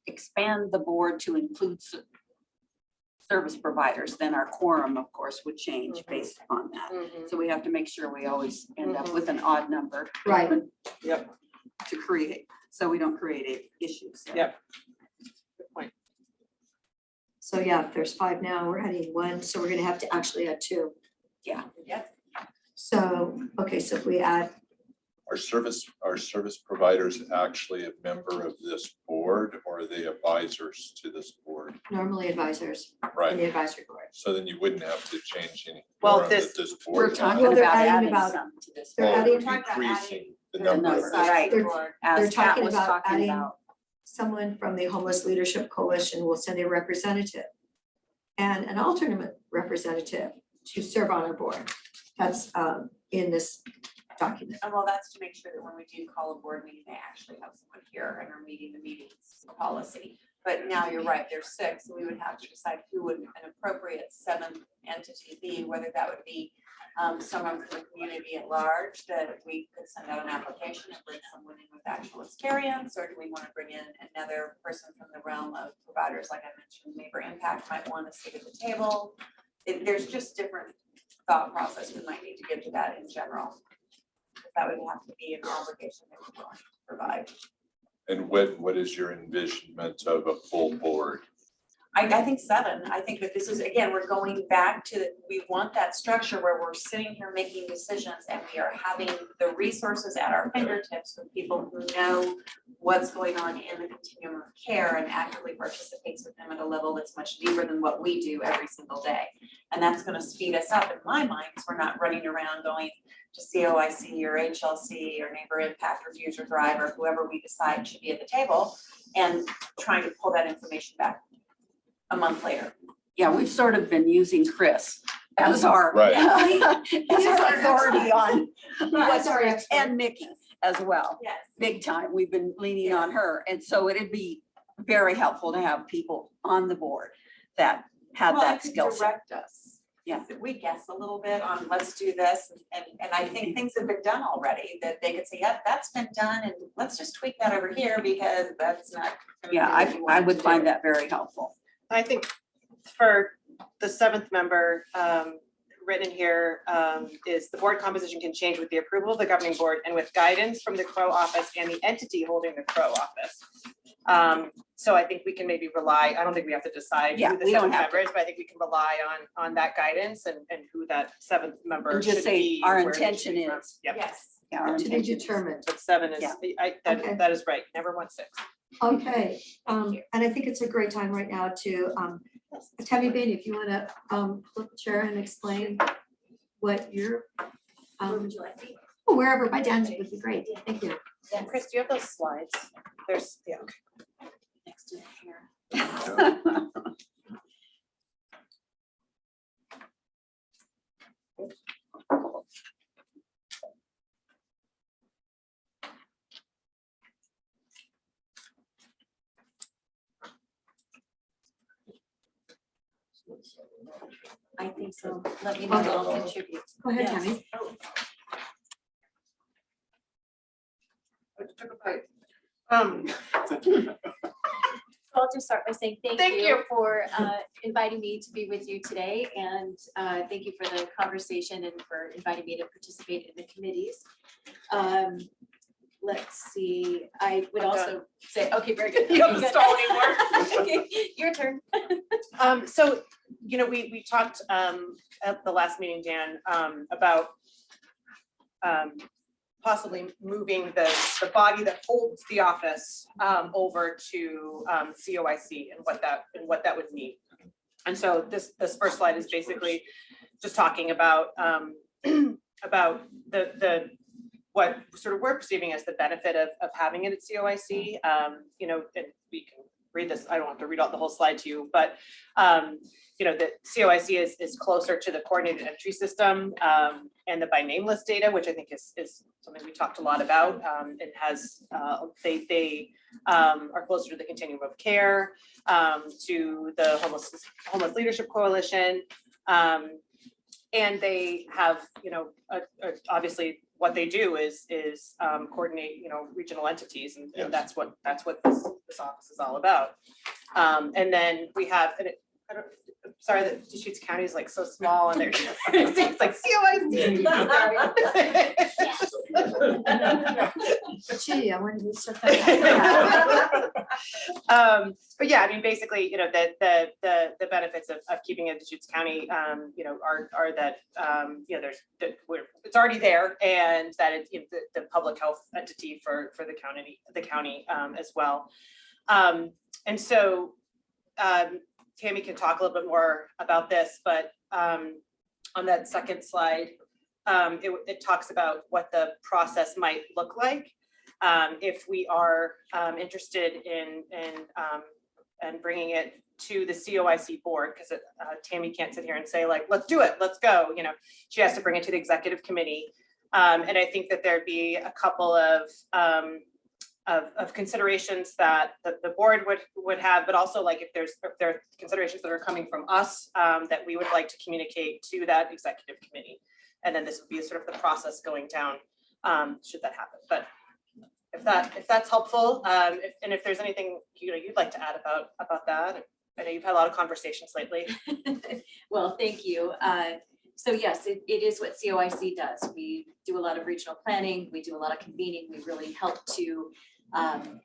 Expand the board to include service providers, then our quorum, of course, would change based upon that. Mhm. So we have to make sure we always end up with an odd number. Right. Yep. To create, so we don't create issues. Yep. Good point. so yeah, if there's 5 now, we're adding 1, so we're gonna have to actually add 2. Yeah. So, okay, so if we add, Are service providers actually a member of this board, or are they advisors to this board? normally advisors in Right, the advisory board. so then you wouldn't have to change any. Well, quorum that this- this We're board talking Well, has. they're about adding adding about- some to this. They're Oh, adding, decreasing the the number. number, of- right. they're As Pat talking was about talking adding about. someone from the Homeless Leadership Coalition will send a representative and an alternate representative to serve on our board. That's in this document. And well, that's to make sure that when we do call a board meeting, they actually have someone here and are meeting the meetings policy. But now you're right, there's 6, so we would have to decide who would an appropriate 7th entity be, whether that would be someone from the community at large, that we could send out an application and bring someone in with actual experience, or do we want to bring in another person from the realm of providers, like I mentioned, Neighbor Impact might want to sit at the table. There's just different thought process we might need to give to that in general. That would have to be an obligation that we're going to provide. And what is your envisionment of a full board? I think 7. I think that this is, again, we're going back to, we want that structure where we're sitting here making decisions and we are having the resources at our fingertips with people who know what's going on in the continuum of care and actively participates with them at a level that's much deeper than what we do every single day. And that's going to speed us up in my mind, because we're not running around going to COIC or HLC or Neighbor Impact or Future Thrive or whoever we decide should be at the table and trying to pull that information back a month later. Yeah, we've sort of been using Chris as our. Right. As our authority on what's our expert. and Nikki as well, Yes. big time. We've been leaning on her. And so it'd be very helpful to have people on the board that have that skill set. Direct us. Yeah. We guess a little bit on let's do this, and I think things have been done already, that they could say, yep, that's been done, and let's just tweak that over here because that's not. Yeah, I would find that very helpful. I think for the 7th member, written in here, is the board composition can change with the approval of the governing board and with guidance from the Crow office and the entity holding the Crow office. So I think we can maybe rely, I don't think we have to decide Yeah, who the we don't 7th have member is, but I think we can rely on that guidance and who that 7th member And should just say be. our where it should intention be from. is. Yep, Yes. Yeah, our To be intention is- determined. but 7 is, Yeah. Okay. that is right, never 1 6. Okay, and I think it's a great time right now to Tammy Bain, if you wanna flip the chair and explain what you're Where would you like to be? wherever by Dan would be great. Thank you. Chris, do you have those slides? There's, yeah, okay. Next to the hair. I think so. Let me know, I'll contribute. Go ahead, Yes. Tammy. I'll just start by saying Thank thank you. you for inviting me to be with you today, and thank you for the conversation and for inviting me to participate in the committees. Let's see, I would I'm also say, okay, very good. You don't Okay, good. stall anymore. Okay, your turn. So, you know, we talked at the last meeting, Dan, about possibly moving the body that holds the office over to COIC and what that would mean. And so this first slide is basically just talking about about the what sort of we're perceiving as the benefit of having it at COIC. You know, and we can read this. I don't have to read out the whole slide to you, but you know, the COIC is closer to the coordinated entry system and the by name list data, which I think is something we talked a lot about. It has they are closer to the continuum of care, to the homeless leadership coalition, and they have, you know, obviously what they do is coordinate, you know, regional entities, and that's what this office is all about. And then we have, and I'm sorry that Deschutes County is like so small and it's like COIC. Gee, I wanted to start that. But yeah, I mean, basically, you know, the benefits of keeping it Deschutes County, you know, are that, you know, it's already there, and that it's, you know, the public health entity for the county as well. And so Tammy can talk a little bit more about this, but on that second slide, it talks about what the process might look like if we are interested in bringing it to the COIC board, because Tammy can't sit here and say like, let's do it, let's go. You know, she has to bring it to the executive committee, and I think that there'd be a couple of considerations that the board would have, but also like if there are considerations that are coming from us that we would like to communicate to that executive committee. And then this would be sort of the process going down should that happen. But if that's helpful, if there's anything, you know, you'd like to add about that. I know you've had a lot of conversations lately. Well, thank you. So yes, it is what COIC does. We do a lot of regional planning. We do a lot of convening. We really help to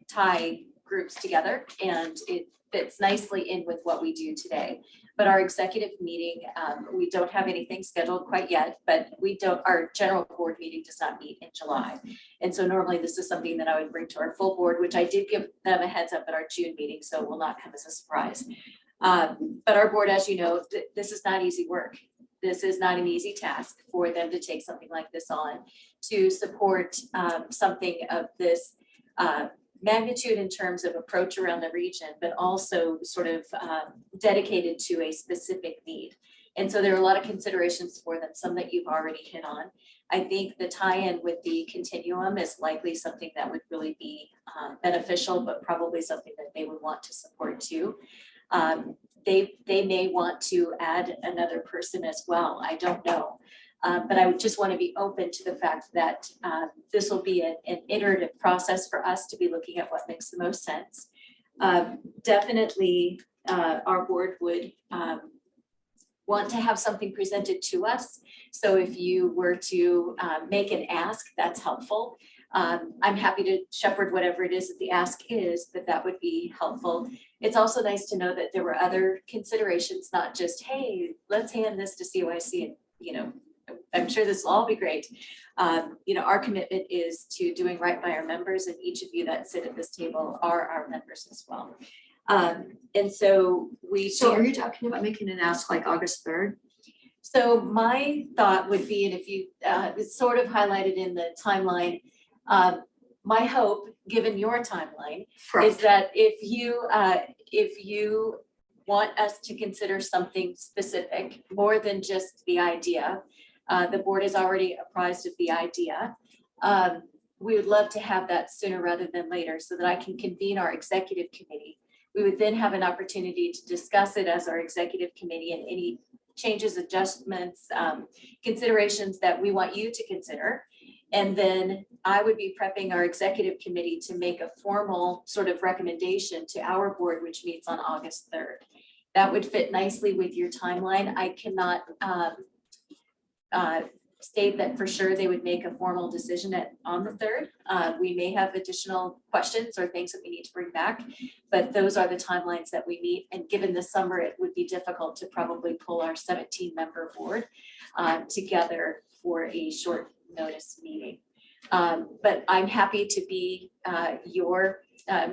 tie groups together, and it fits nicely in with what we do today. But our executive meeting, we don't have anything scheduled quite yet, but our general board meeting does not meet in July. And so normally this is something that I would bring to our full board, which I did give them a heads up at our June meeting, so it will not come as a surprise. But our board, as you know, this is not easy work. This is not an easy task for them to take something like this on, to support something of this magnitude in terms of approach around the region, but also sort of dedicated to a specific need. And so there are a lot of considerations for them, some that you've already hit on. I think the tie-in with the continuum is likely something that would really be beneficial, but probably something that they would want to support too. They may want to add another person as well. I don't know. But I would just want to be open to the fact that this will be an iterative process for us to be looking at what makes the most sense. Definitely, our board would want to have something presented to us. So if you were to make an ask, that's helpful. I'm happy to shepherd whatever it is that the ask is, but that would be helpful. It's also nice to know that there were other considerations, not just, hey, let's hand this to COIC and, you know, I'm sure this will all be great. You know, our commitment is to doing right by our members, and each of you that sit at this table are our members as well. And so we. So are you talking about making an ask like August 3rd? So my thought would be, and if you, it's sort of highlighted in the timeline, my hope, given your timeline, is that if you want us to consider something specific, more than just the idea, the board is already apprised of the idea. We would love to have that sooner rather than later so that I can convene our executive committee. We would then have an opportunity to discuss it as our executive committee and any changes, adjustments, considerations that we want you to consider. And then I would be prepping our executive committee to make a formal sort of recommendation to our board, which meets on August 3rd. That would fit nicely with your timeline. I cannot state that for sure they would make a formal decision on the 3rd. We may have additional questions or things that we need to bring back, but those are the timelines that we meet. And given the summer, it would be difficult to probably pull our 17-member board together for a short notice meeting. But I'm happy to be your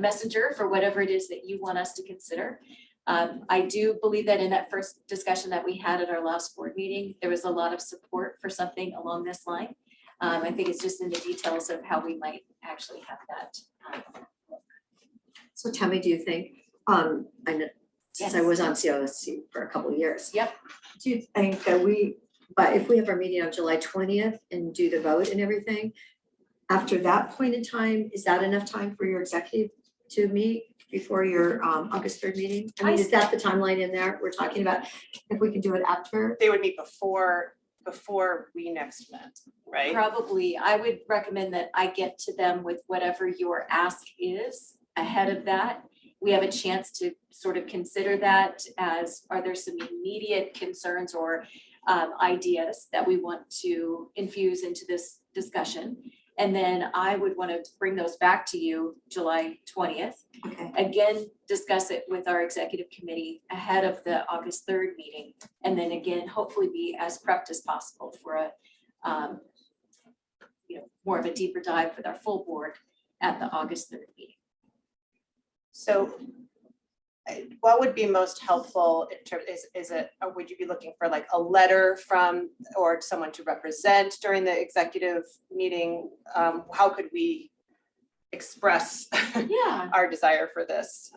messenger for whatever it is that you want us to consider. I do believe that in that first discussion that we had at our last board meeting, there was a lot of support for something along this line. I think it's just in the details of how we might actually have that. So Tammy, do you think, I know, since I Yes. was on COSC for a couple of years. Yep. Do you think that but if we have our meeting on July 20th and do the vote and everything, after that point in time, is that enough time for your executive to meet before your August 3rd meeting? I mean, is that the timeline in there we're talking about? If we can do it after? They would meet before we next met, right? Probably, I would recommend that I get to them with whatever your ask is ahead of that. We have a chance to sort of consider that as, are there some immediate concerns or ideas that we want to infuse into this discussion? And then I would want to bring those back to you July 20th. Okay. Again, discuss it with our executive committee ahead of the August 3rd meeting. And then again, hopefully be as prepped as possible for a more of a deeper dive with our full board at the August 3rd meeting. So what would be most helpful in terms, is it, or would you be looking for like a letter from, or someone to represent during the executive meeting? How could we express Yeah. our desire for this?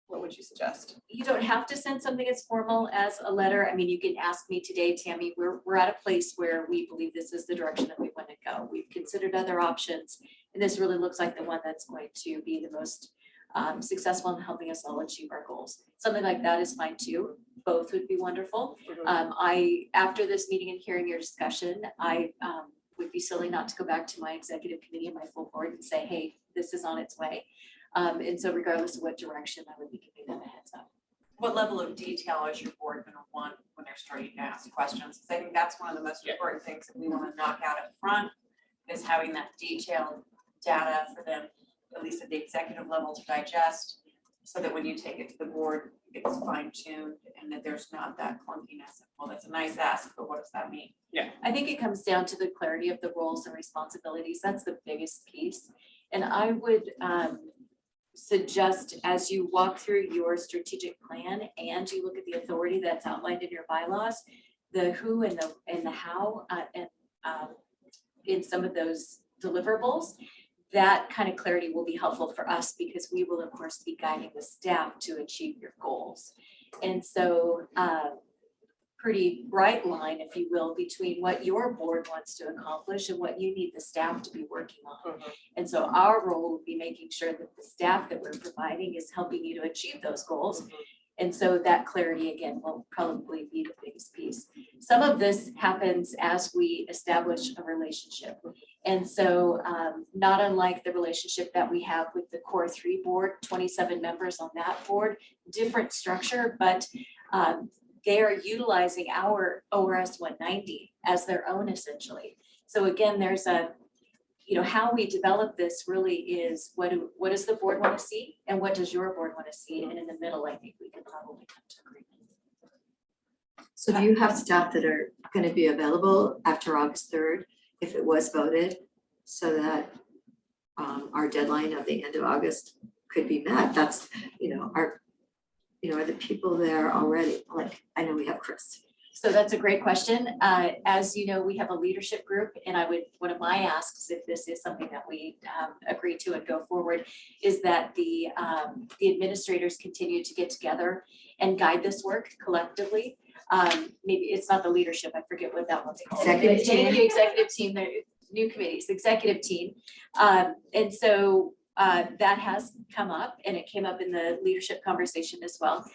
What would you suggest? You don't have to send something as formal as a letter. I mean, you can ask me today, Tammy, we're at a place where we believe this is the direction that we want to go. We've considered other options, and this really looks like the one that's going to be the most successful in helping us all achieve our goals. Something like that is fine too. Both would be wonderful. After this meeting and hearing your discussion, I would be silly not to go back to my executive committee and my full board and say, hey, this is on its way. And so regardless of what direction, I would be giving them a heads up. What level of detail is your board gonna want when they're starting to ask questions? Because I think that's one of the most important things that we want to knock out up front, is having that detailed data for them, at least at the executive level, to digest, so that when you take it to the board, it's fine tuned and that there's not that clunkiness. Well, that's a nice ask, but what does that mean? I think it comes down to the clarity of the roles and responsibilities. That's the biggest piece. And I would suggest, as you walk through your strategic plan and you look at the authority that's outlined in your bylaws, the who and the how in some of those deliverables, that kind of clarity will be helpful for us because we will of course be guiding the staff to achieve your goals. And so pretty bright line, if you will, between what your board wants to accomplish and what you need the staff to be working on. And so our role will be making sure that the staff that we're providing is helping you to achieve those goals. And so that clarity, again, will probably be the biggest piece. Some of this happens as we establish a relationship. And so not unlike the relationship that we have with the Core 3 board, 27 members on that board, different structure, but they are utilizing our ORS 190 as their own essentially. So again, there's a, how we develop this really is what does the board want to see and what does your board want to see? And in the middle, I think we can probably come to agreement. So do you have staff that are going to be available after August 3rd if it was voted, so that our deadline of the end of August could be met. That's, are the people there already? Like, I know we have Chris. So that's a great question. As you know, we have a leadership group, and one of my asks, if this is something that we agree to and go forward, is that the administrators continue to get together and guide this work collectively. Maybe it's not the leadership, I forget what that one's called. Executive team. The executive team, the new committees, executive team. And so that has come up, and it came up in the leadership conversation as well.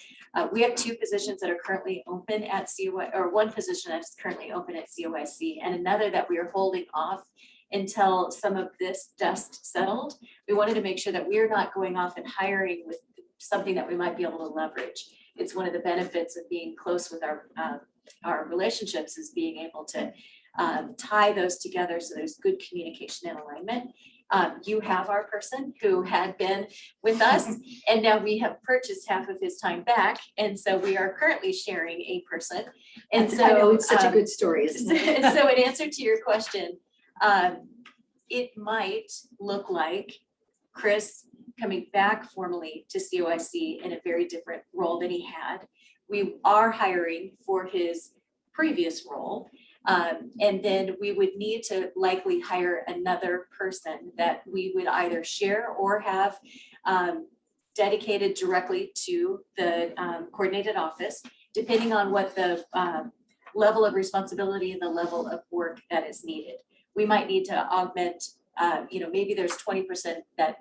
We have 2 positions that are currently open at COI, or 1 position that is currently open at COIC, and another that we are holding off until some of this dust settled. We wanted to make sure that we're not going off and hiring with something that we might be able to leverage. It's one of the benefits of being close with our relationships, is being able to tie those together so there's good communication and alignment. You have our person who had been with us, and now we have purchased half of his time back, and so we are currently sharing a person. And so I know, it's such a good story, isn't it? so in answer to your question, it might look like Chris coming back formally to COIC in a very different role than he had. We are hiring for his previous role. And then we would need to likely hire another person that we would either share or have dedicated directly to the coordinated office, depending on what the level of responsibility and the level of work that is needed. We might need to augment, maybe there's 20% that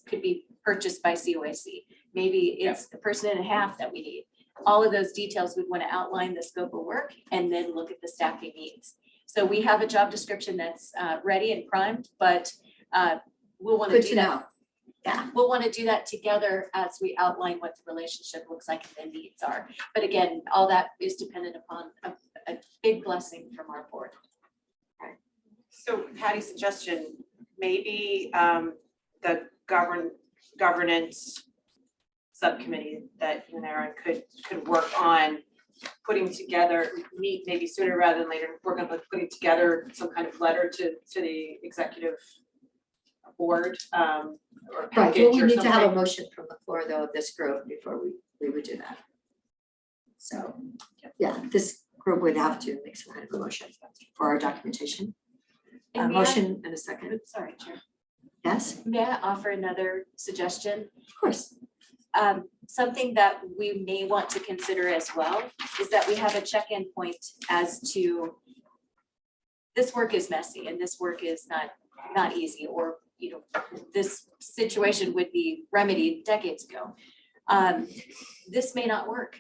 could be purchased by COIC. Maybe it's a person and a half that we need. All of those details, we'd want to outline the scope of work and then look at the staffing needs. So we have a job description that's ready and primed, but we'll want to do that. Yeah, we'll want to do that together as we outline what the relationship looks like and the needs are. But again, all that is dependent upon a big blessing from our board. So Patty's suggestion, maybe the governance subcommittee that you and Aaron could work on putting together, meet maybe sooner rather than later, work on putting together some kind of letter to the executive board or Right, package well, we or need to have a something. motion from the floor though of this group before we would do that. So, yeah, this group would have to make some kind of a motion for our documentation. A And may I- motion and a second, Sorry, Chair. yes, May I offer another suggestion? of course. Something that we may want to consider as well is that we have a check-in point as to this work is messy and this work is not easy, or this situation would be remedied decades ago. This may not work.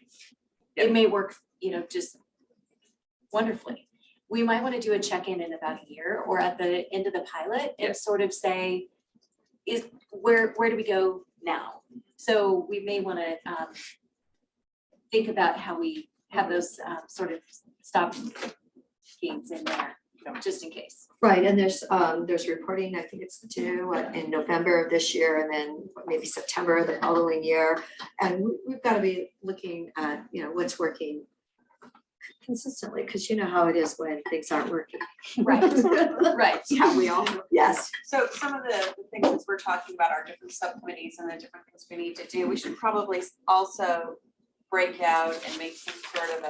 It may work, just wonderfully. We might want to do a check-in in about a year or at the end of the pilot and sort of say, where do we go now? So we may want to think about how we have those sort of stop gates in there, just in case. Right, and there's reporting, I think it's due in November of this year and then maybe September of the following year. And we've got to be looking at, what's working consistently, because you know how it is when things aren't working. Right, right. Yeah, we all know. Yes. So some of the things as we're talking about our different subcommittees and the different things we need to do, we should probably also break out and make some sort of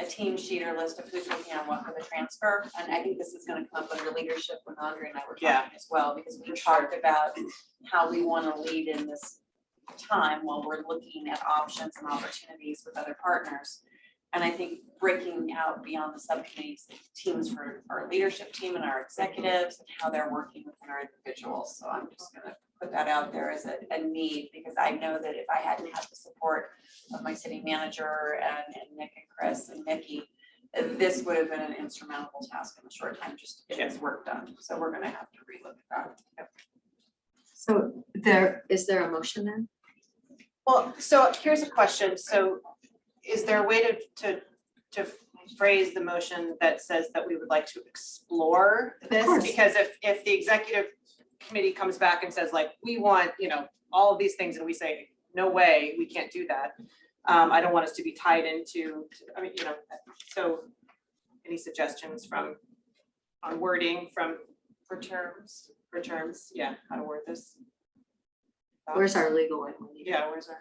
a team sheet or list of who's working on what for the transfer. And I think this is going to come up under leadership when Andre and I were talking as well, because we talked about how we want to lead in this time while we're looking at options and opportunities with other partners. And I think breaking out beyond the subcommittees, teams for our leadership team and our executives and how they're working within our individuals. So I'm just gonna put that out there as a need, because I know that if I hadn't had the support of my city manager and Nick and Chris and Nikki, this would have been an insurmountable task in a short time just to get this work done. So we're gonna have to relook at that. So is there a motion then? Well, so here's a question. So is there a way to phrase the motion that says that we would like to explore this? course. Because if the executive committee comes back and says like, we want, all of these things, and we say, no way, we can't do that. I don't want us to be tied into, so any suggestions on wording for terms, yeah, how to word this? Where's our legal one? Yeah, where's our?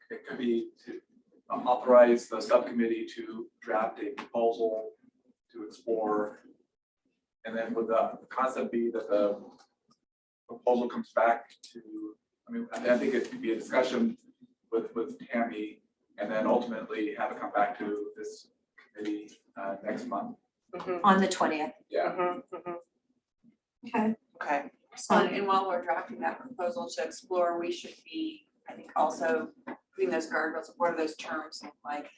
It could be to authorize the subcommittee to draft a proposal to explore. And then would the concept be that the proposal comes back to, I think it could be a discussion with Tammy and then ultimately have it come back to this committee next month. On the 20th. Yeah. Okay. Okay. So, And while we're drafting that proposal to explore, we should be, I think, also putting those guardrails, what are those terms look like?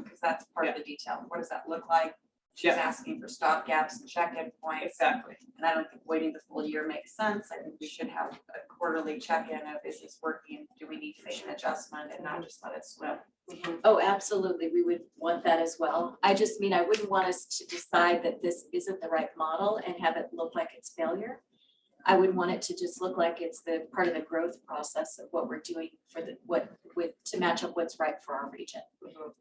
Because that's part of the detail. What does that look like? She's Yeah. asking for stopgaps and check-in points. Exactly. And I don't think waiting the full year makes sense. I think we should have a quarterly check-in of, is this working? Do we need to make an adjustment and not just let it slip? Oh, absolutely. We would want that as well. I just mean, I wouldn't want us to decide that this isn't the right model and have it look like it's failure. I would want it to just look like it's the part of the growth process of what we're doing for to match up what's right for our region.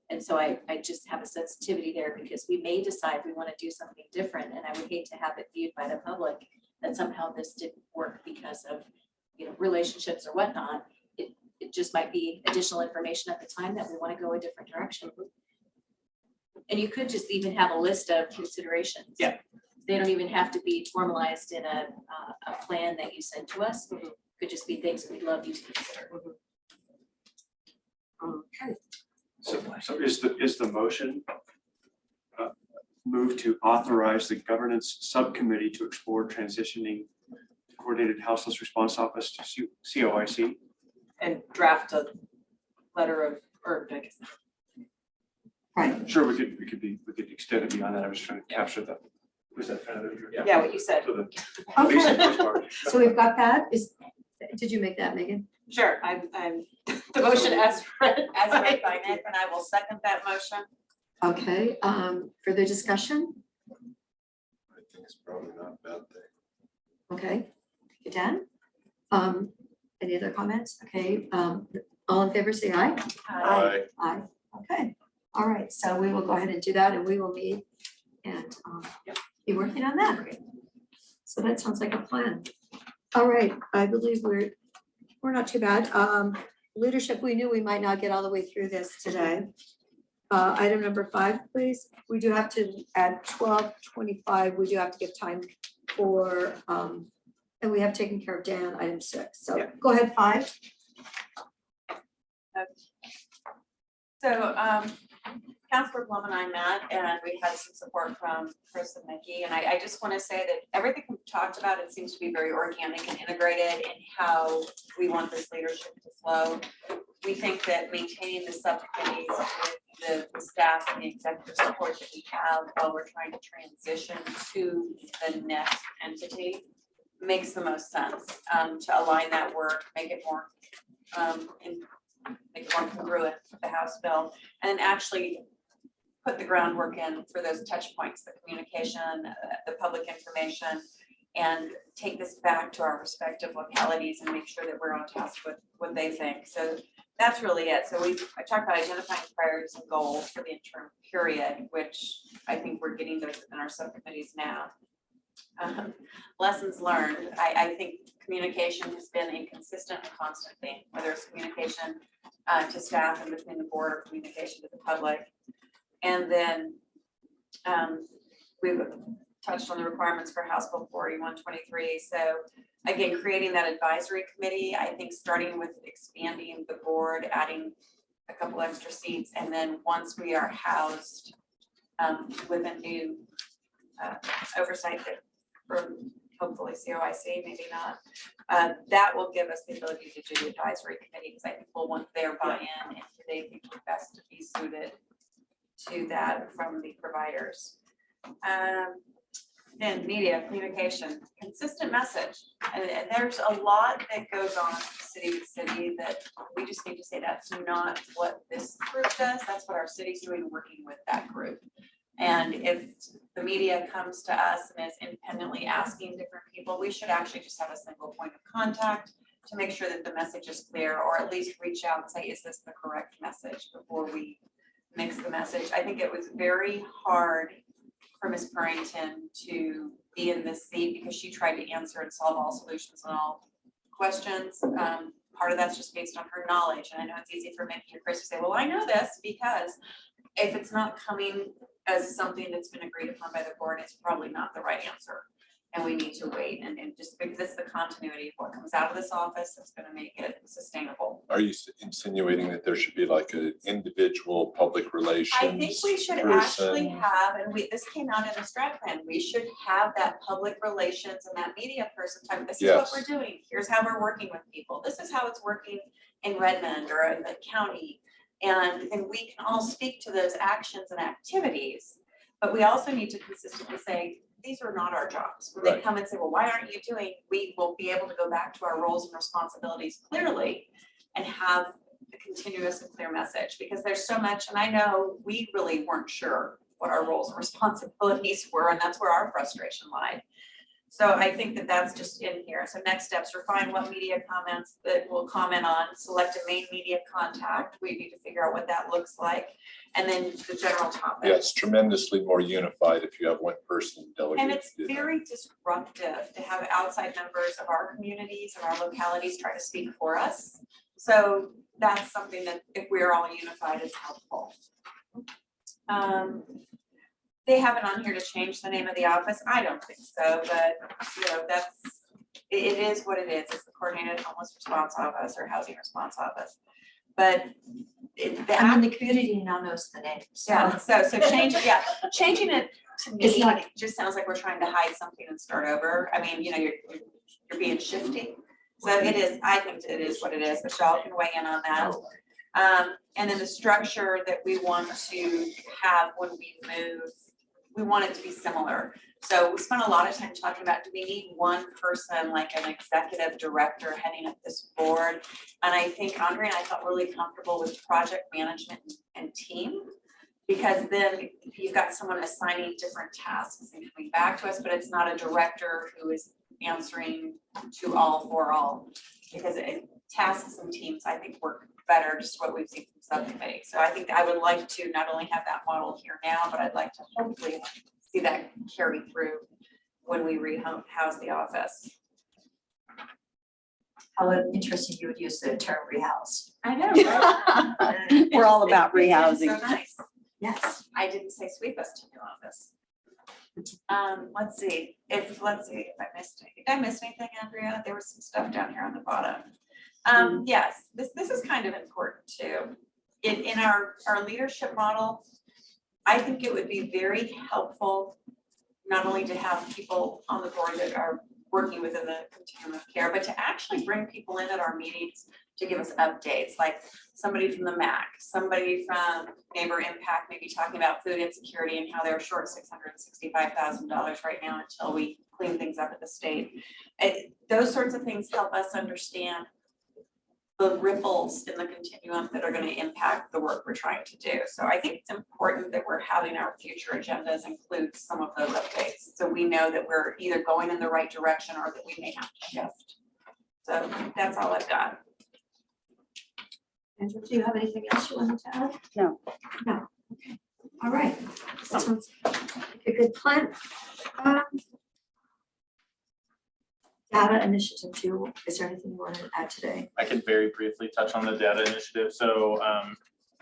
And so I just have a sensitivity there because we may decide we want to do something different, and I would hate to have it viewed by the public that somehow this didn't work because of, relationships or whatnot. It just might be additional information at the time that we want to go a different direction. And you could just even have a list of considerations. Yeah. They don't even have to be formalized in a plan that you send to us. Could just be things we'd love you to consider. okay. So is the motion move to authorize the governance subcommittee to explore transitioning the coordinated houseless response office to COIC? And draft a letter of, or I guess, Right. Sure, we could extend it beyond that. I was trying to capture the, was that kind of? yeah, what you said. So the Okay. basic part. So we've got that. Did you make that, Megan? Sure, I'm the motion as read. As read by Nick, and I will second that motion. Okay, further discussion? I think it's probably not a bad thing. Okay, you done? Any other comments? Okay, all in favor, say aye. Aye. Aye, okay. All right, so we will go ahead and do that and we will meet and be working on that. So that sounds like a plan. All right, I believe we're not too bad. Leadership, we knew we might not get all the way through this today. Item number 5, please. We do have to, at 12:25, we do have to give time for, and we have taken care of Dan, item 6. So Yeah. go ahead, 5. So, Councilor Blum and I met and we had some support from Chris and Nikki. And I just want to say that everything we've talked about, it seems to be very organic and integrated in how we want this leadership to flow. We think that maintaining the subcommittees with the staff and the executive support that we have while we're trying to transition to the next entity makes the most sense, to align that work, make it more congruent with the House bill, and then actually put the groundwork in for those touch points, the communication, the public information, and take this back to our respective localities and make sure that we're on task with what they think. So that's really it. So I talked about identifying priorities and goals for the interim period, which I think we're getting those within our subcommittees now. Lessons learned. I think communication has been a consistent and constant thing, whether it's communication to staff and between the board or communication to the public. And then we've touched on the requirements for House Bill 4123. So again, creating that advisory committee, I think starting with expanding the board, adding a couple extra seats, and then once we are housed with a new oversight that from hopefully COIC, maybe not, that will give us the ability to do the advisory committee, because I think we'll want their buy-in and who they think would best to be suited to that from the providers. Then media communication, consistent message. And there's a lot that goes on city to city that we just need to say that's not what this group does. That's what our city's doing, working with that group. And if the media comes to us and is independently asking different people, we should actually just have a single point of contact to make sure that the message is clear, or at least reach out and say, is this the correct message, before we mix the message. I think it was very hard for Ms. Purrington to be in this seat because she tried to answer and solve all solutions and all questions. part of that's just based on her knowledge. And I know it's easy for Mickey or Chris to say, well, I know this, because if it's not coming as something that's been agreed upon by the board, it's probably not the right answer. And we need to wait and just because it's the continuity of what comes out of this office that's gonna make it sustainable. Are you insinuating that there should be like an individual public relations? I think we should actually person? have, and this came out in the strat plan, we should have that public relations and that media person type, this is what Yes. we're doing, here's how we're working with people, this is how it's working in Redmond or in the county. And then we can all speak to those actions and activities, but we also need to consistently say, these are not our jobs. When they Right. come and say, well, why aren't you doing, we will be able to go back to our roles and responsibilities clearly and have a continuous and clear message, because there's so much, and I know we really weren't sure what our roles and responsibilities were, and that's where our frustration lied. So I think that that's just in here. So next steps, refine what media comments that we'll comment on, select a main media contact. We need to figure out what that looks like. And then the general topic. Yeah, it's tremendously more unified if you have one person And delegate. it's very disruptive to have outside members of our communities and our localities try to speak for us. So that's something that if we're all unified is helpful. They have it on here to change the name of the office. I don't think so, but you know, it is what it is. It's the Coordinated Homeless Response Office or Housing Response Office. But I mean, the community now knows the name, yeah, so. so changing it to It's me, not- it just sounds like we're trying to hide something and start over. I mean, you know, you're being shifty. So it is, I think it is what it is. Michelle can weigh in on that. And then the structure that we want to have when we move, we want it to be similar. So we spent a lot of time talking about, do we need one person, like an executive director heading up this board? And I think Andre and I felt really comfortable with project management and team. Because then you've got someone assigning different tasks and coming back to us, but it's not a director who is answering to all for all. Because tasks and teams, I think, work better, just what we've seen from subcommittee. So I think I would like to not only have that model here now, but I'd like to hopefully see that carry through when we rehouse the office. How interesting you would use the term rehouse. I know, right? We're all about It sounds rehousing. So nice. Yes. I didn't say sweep us to new office. Let's see if I missed anything. Did I miss anything, Andrea? There was some stuff down here on the bottom. Yes, this is kind of important too. In our leadership model, I think it would be very helpful not only to have people on the board that are working within the continuum of care, but to actually bring people in at our meetings to give us updates, like somebody from the MAC, somebody from Neighbor Impact, maybe talking about food insecurity and how they're short $665,000 right now until we clean things up at the state. Those sorts of things help us understand the ripples in the continuum that are going to impact the work we're trying to do. So I think it's important that we're having our future agendas include some of those updates. So we know that we're either going in the right direction or that we may have to shift. So that's all I've got. Andrew, do you have anything else you wanted to add? No. No. Okay. All right. That sounds like a good plan. Data initiative 2, is there anything you want to add today? I could very briefly touch on the data initiative. So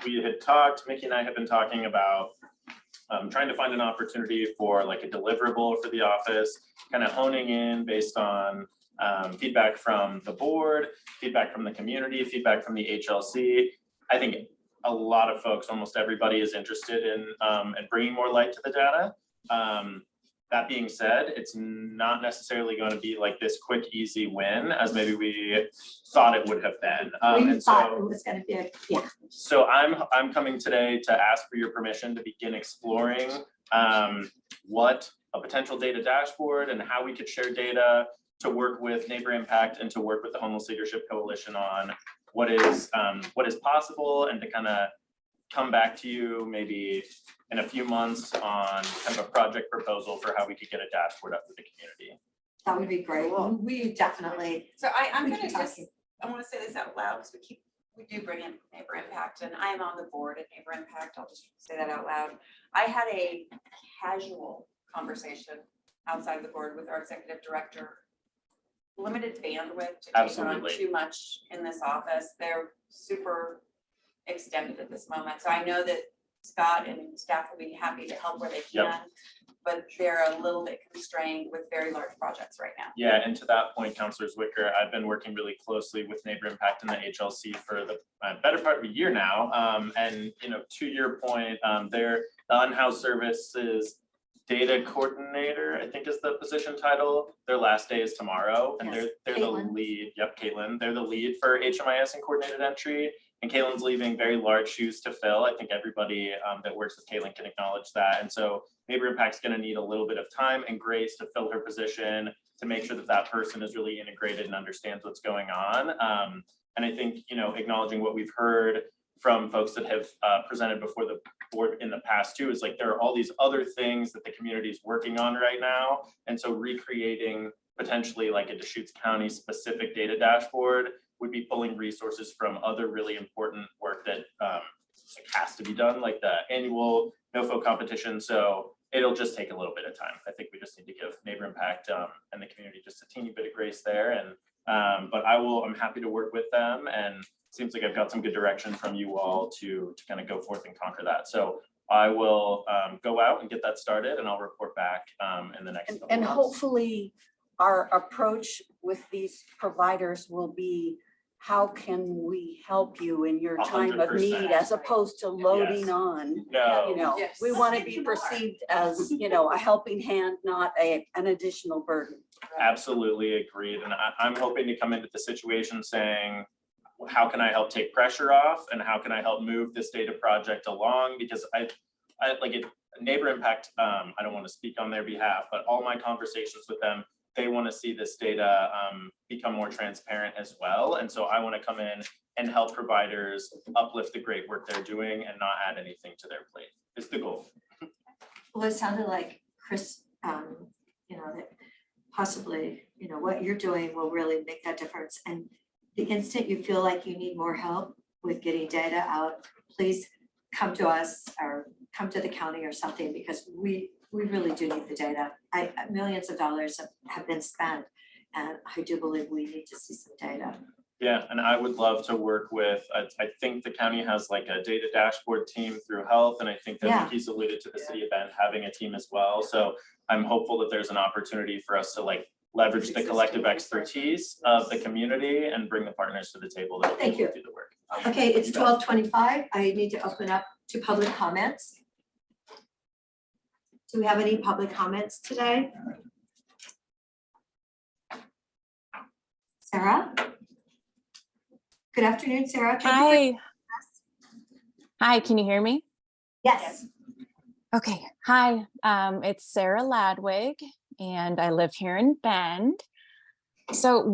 we had talked, Mickey and I have been talking about trying to find an opportunity for like a deliverable for the office, kind of honing in based on feedback from the board, feedback from the community, feedback from the HLC. I think a lot of folks, almost everybody is interested in bringing more light to the data. That being said, it's not necessarily going to be like this quick, easy win as maybe we thought it would have been. We And thought so, it was going to be, yeah. so I'm coming today to ask for your permission to begin exploring what a potential data dashboard and how we could share data to work with Neighbor Impact and to work with the Homeless Leadership Coalition on what is possible, and to kind of come back to you maybe in a few months on kind of a project proposal for how we could get a dashboard up for the community. That would be great. We definitely. So I'm we gonna can talk just, I wanna say this out loud, because we do bring in Neighbor Impact, and I am on the board at Neighbor Impact, I'll just say that out loud. I had a casual conversation outside of the board with our executive director limited bandwidth to take on Absolutely. too much in this office. They're super extended at this moment. So I know that Scott and staff will be happy to help where they Yep. can, but they're a little bit constrained with very large projects right now. Yeah, and to that point, Councilor Zwicker, I've been working really closely with Neighbor Impact and the HLC for the better part of a year now. And, you know, to your point, their unhoused services data coordinator, I think is the position title. Their last day is tomorrow, and Yes, they're the Caitlin. lead. Yep, Caitlin. They're the lead for HMIS and coordinated entry. And Caitlin's leaving very large shoes to fill. I think everybody that works with Caitlin can acknowledge that. And so Neighbor Impact's going to need a little bit of time and grace to fill her position, to make sure that that person is really integrated and understands what's going on. And I think, you know, acknowledging what we've heard from folks that have presented before the board in the past too, is like there are all these other things that the community is working on right now. And so recreating potentially like a Deschutes County specific data dashboard would be pulling resources from other really important work that like has to be done, like the annual NOFO competition. So it'll just take a little bit of time. I think we just need to give Neighbor Impact and the community just a teeny bit of grace there. And but I'm happy to work with them, and it seems like I've got some good direction from you all to kind of go forth and conquer that. So I will go out and get that started, and I'll report back in the next couple And months. hopefully our approach with these providers will be, how can we help you in your time of need, 100%. as opposed to loading Yes. on. You No, know, Yes. we want to be perceived as, you know, a helping hand, not an additional burden. absolutely agreed. And I'm hoping to come into the situation saying, how can I help take pressure off, and how can I help move this data project along? Because I like it, Neighbor Impact, I don't want to speak on their behalf, but all my conversations with them, they want to see this data become more transparent as well. And so I want to come in and help providers uplift the great work they're doing and not add anything to their plate. It's the goal. Well, it sounded like Chris, you know, that possibly, you know, what you're doing will really make that difference. And the instant you feel like you need more help with getting data out, please come to us or come to the county or something, because we really do need the data. Millions of dollars have been spent, and I do believe we need to see some data. Yeah, and I would love to work with, I think the county has like a data dashboard team through health, and I think that Yeah. Nikki's alluded to the city of Bend having a team as well. So I'm hopeful that there's an opportunity for us to like leverage the collective expertise of the community and bring the partners to the table that Thank you. will do the work. Okay, it's You bet. 12:25. I need to open up to public comments. Do we have any public comments today? Sarah? Good afternoon, Sarah. Thank you for- Hi. Hi, can you hear me? Yes. Okay, hi, it's Sarah Ladwig and I live here in Bend. So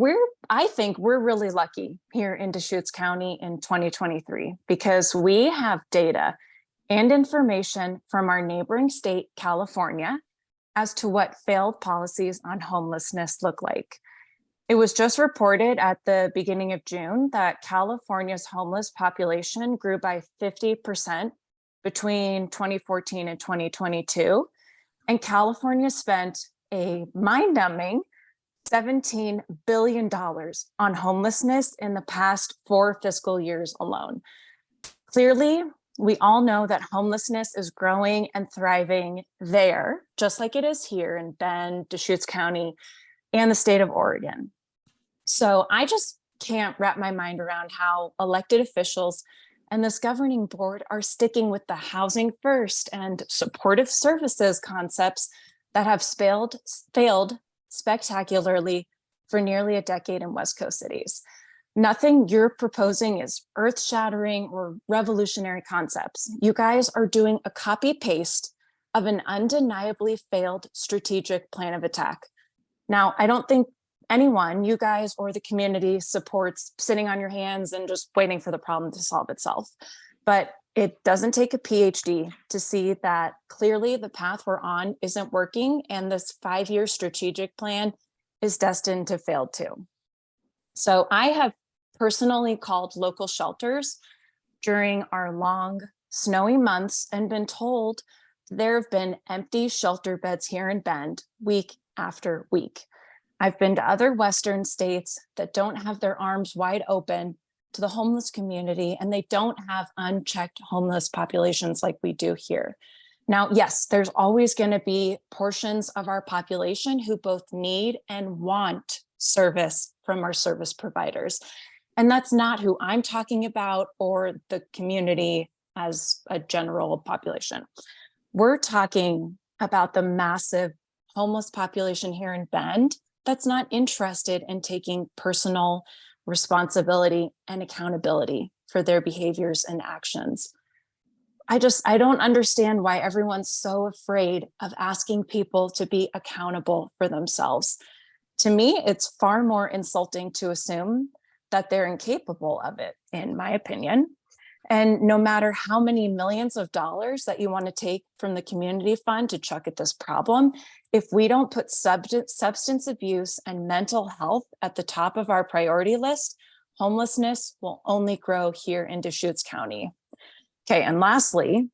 I think we're really lucky here in Deschutes County in 2023 because we have data and information from our neighboring state, California, as to what failed policies on homelessness look like. It was just reported at the beginning of June that California's homeless population grew by 50% between 2014 and 2022. And California spent a mind-numbing $17 billion on homelessness in the past 4 fiscal years alone. Clearly, we all know that homelessness is growing and thriving there, just like it is here in Bend, Deschutes County, and the state of Oregon. So I just can't wrap my mind around how elected officials and this governing board are sticking with the housing first and supportive services concepts that have failed spectacularly for nearly a decade in West Coast cities. Nothing you're proposing is earth-shattering or revolutionary concepts. You guys are doing a copy-paste of an undeniably failed strategic plan of attack. Now, I don't think anyone, you guys or the community, supports sitting on your hands and just waiting for the problem to solve itself. But it doesn't take a PhD to see that clearly the path we're on isn't working, and this 5-year strategic plan is destined to fail too. So I have personally called local shelters during our long snowy months and been told there have been empty shelter beds here in Bend week after week. I've been to other Western states that don't have their arms wide open to the homeless community, and they don't have unchecked homeless populations like we do here. Now, yes, there's always going to be portions of our population who both need and want service from our service providers. And that's not who I'm talking about or the community as a general population. We're talking about the massive homeless population here in Bend that's not interested in taking personal responsibility and accountability for their behaviors and actions. I don't understand why everyone's so afraid of asking people to be accountable for themselves. To me, it's far more insulting to assume that they're incapable of it, in my opinion. And no matter how many millions of dollars that you want to take from the community fund to chuck at this problem, if we don't put substance abuse and mental health at the top of our priority list, homelessness will only grow here in Deschutes County. Okay, and lastly,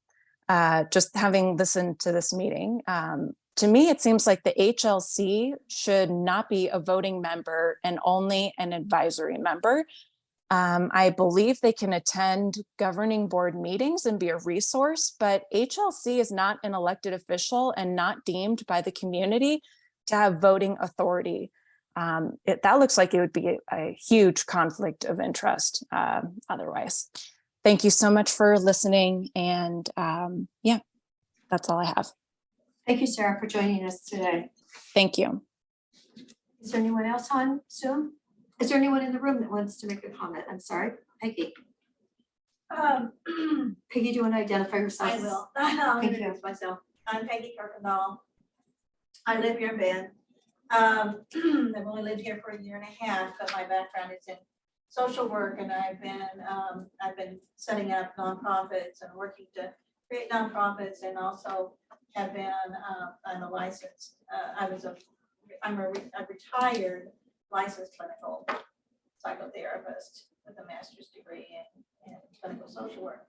just having listened to this meeting, to me, it seems like the HLC should not be a voting member and only an advisory member. I believe they can attend governing board meetings and be a resource, but HLC is not an elected official and not deemed by the community to have voting authority. That looks like it would be a huge conflict of interest otherwise. Thank you so much for listening. And yeah, that's all I have. Thank you, Sarah, for joining us today. Thank you. Is there anyone else on Zoom? Is there anyone in the room that wants to make a comment? I'm sorry, Peggy. Peggy, do you want to identify yourself? I will. I'll Thank you. introduce myself. I'm Peggy Kirkendall. I live here in Bend. I've only lived here for 1.5 years, but my background is in social work, and I've been setting up nonprofits and working to create nonprofits, and also have been I'm a licensed. I'm a retired licensed clinical psychotherapist with a master's degree in clinical social work.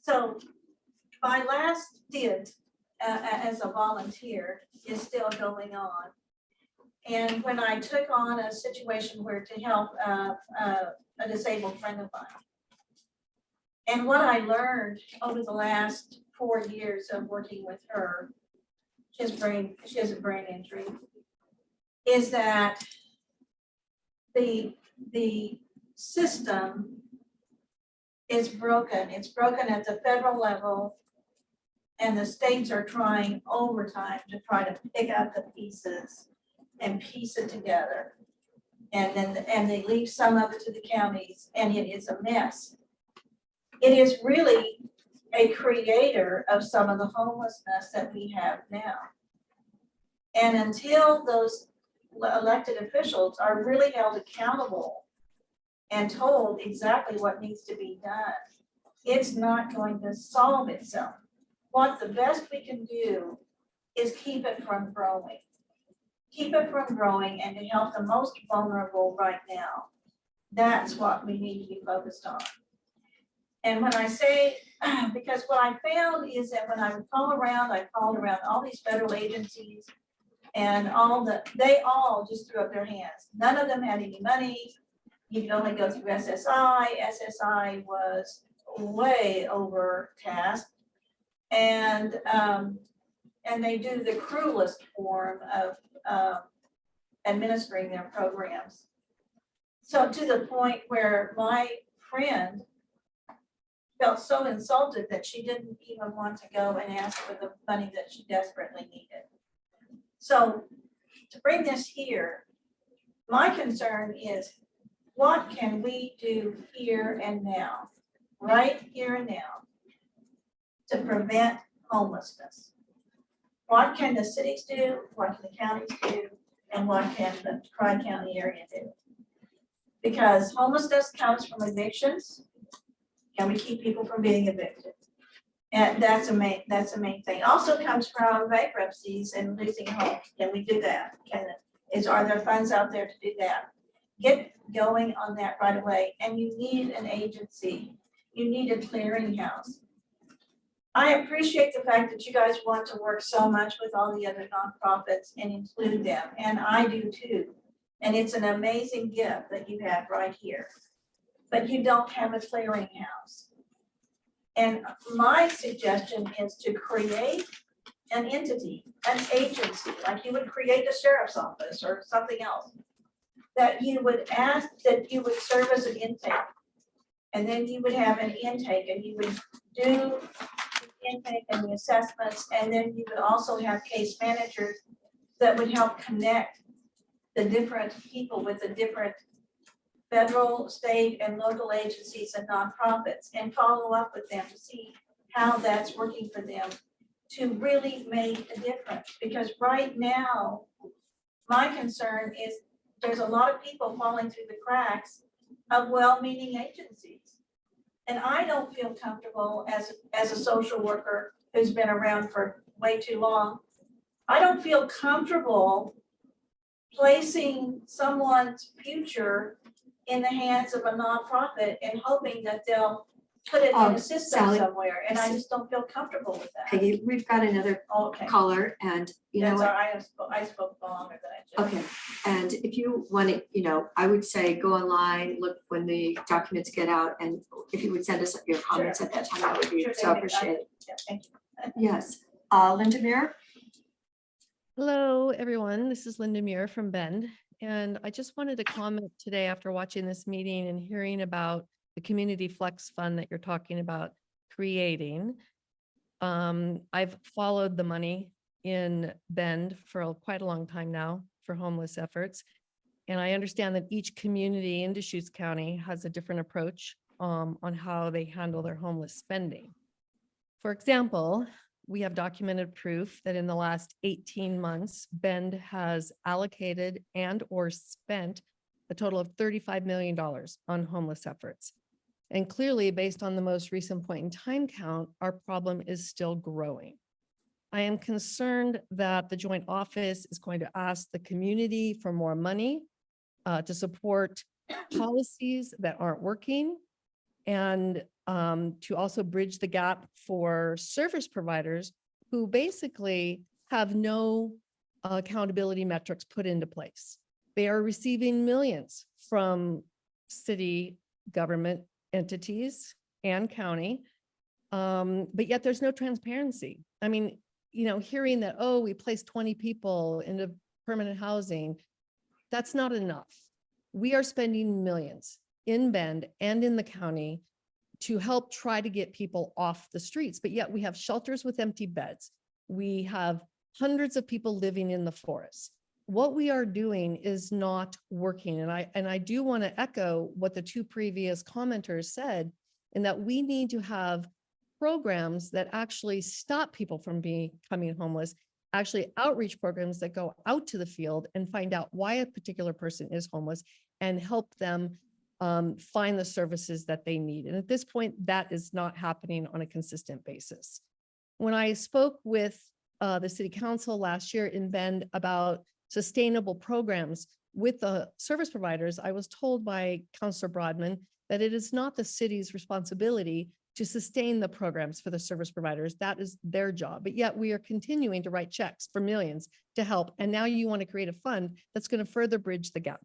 So my last stint as a volunteer is still going on. And when I took on a situation where to help a disabled friend of mine, and what I learned over the last 4 years of working with her, she has a brain injury, is that the system is broken. It's broken at the federal level, and the states are trying overtime to try to pick up the pieces and piece it together. And they leave some of it to the counties, and it is a mess. It is really a creator of some of the homelessness that we have now. And until those elected officials are really held accountable and told exactly what needs to be done, it's not going to solve itself. What the best we can do is keep it from growing. Keep it from growing and to help the most vulnerable right now. That's what we need to be focused on. And when I say, because what I found is that when I would call around, I called around all these federal agencies, and they all just threw up their hands. None of them had any money. You could only go through SSI. SSI was way overtasked. And they do the cruelest form of administering their programs. So to the point where my friend felt so insulted that she didn't even want to go and ask for the money that she desperately needed. So to bring this here, my concern is, what can we do here and now, right here and now, to prevent homelessness? What can the cities do? What can the counties do? And what can the Tri-County area do? Because homelessness comes from evictions. Can we keep people from being evicted? And that's a main thing. Also comes from bankruptcies and losing homes. Can we do that? Are there funds out there to do that? Get going on that right away. And you need an agency. You need a clearinghouse. I appreciate the fact that you guys want to work so much with all the other nonprofits and include them, and I do too. And it's an amazing gift that you have right here. But you don't have a clearinghouse. And my suggestion is to create an entity, an agency, like you would create a sheriff's office or something else. That you would ask, that you would serve as an intake. And then you would have an intake and you would do the intake and the assessments. And then you would also have case managers that would help connect the different people with the different federal, state, and local agencies and nonprofits and follow up with them to see how that's working for them to really make a difference. Because right now, my concern is there's a lot of people falling through the cracks of well-meaning agencies. And I don't feel comfortable as a social worker who's been around for way too long. I don't feel comfortable placing someone's future in the hands of a nonprofit and hoping that they'll put it in a system Sally, somewhere, and I just don't feel comfortable with that. Peggy, we've got another Okay, caller and you know that's what? all right, I spoke longer than I should. Okay, and if you want to, I would say go online, look when the documents get out, and if you would send us your comments at that time, that would be Sure so thing. appreciated. Yeah, thank you. Yes, Linda Muir? Hello, everyone. This is Linda Muir from Bend. And I just wanted to comment today after watching this meeting and hearing about the Community Flex Fund that you're talking about creating. I've followed the money in Bend for quite a long time now for homeless efforts. And I understand that each community in Deschutes County has a different approach on how they handle their homeless spending. For example, we have documented proof that in the last 18 months, Bend has allocated and or spent a total of $35 million on homeless efforts. And clearly, based on the most recent point in time count, our problem is still growing. I am concerned that the joint office is going to ask the community for more money to support policies that aren't working and to also bridge the gap for service providers who basically have no accountability metrics put into place. They are receiving millions from city government entities and county, but yet there's no transparency. I mean, hearing that, oh, we placed 20 people into permanent housing, that's not enough. We are spending millions in Bend and in the county to help try to get people off the streets, but yet we have shelters with empty beds. We have hundreds of people living in the forest. What we are doing is not working. And I do want to echo what the two previous commenters said, in that we need to have programs that actually stop people from becoming homeless, actually outreach programs that go out to the field and find out why a particular person is homeless and help them find the services that they need. And at this point, that is not happening on a consistent basis. When I spoke with the city council last year in Bend about sustainable programs with the service providers, I was told by Councilor Broadman that it is not the city's responsibility to sustain the programs for the service providers. That is their job. But yet we are continuing to write checks for millions to help. And now you want to create a fund that's going to further bridge the gap.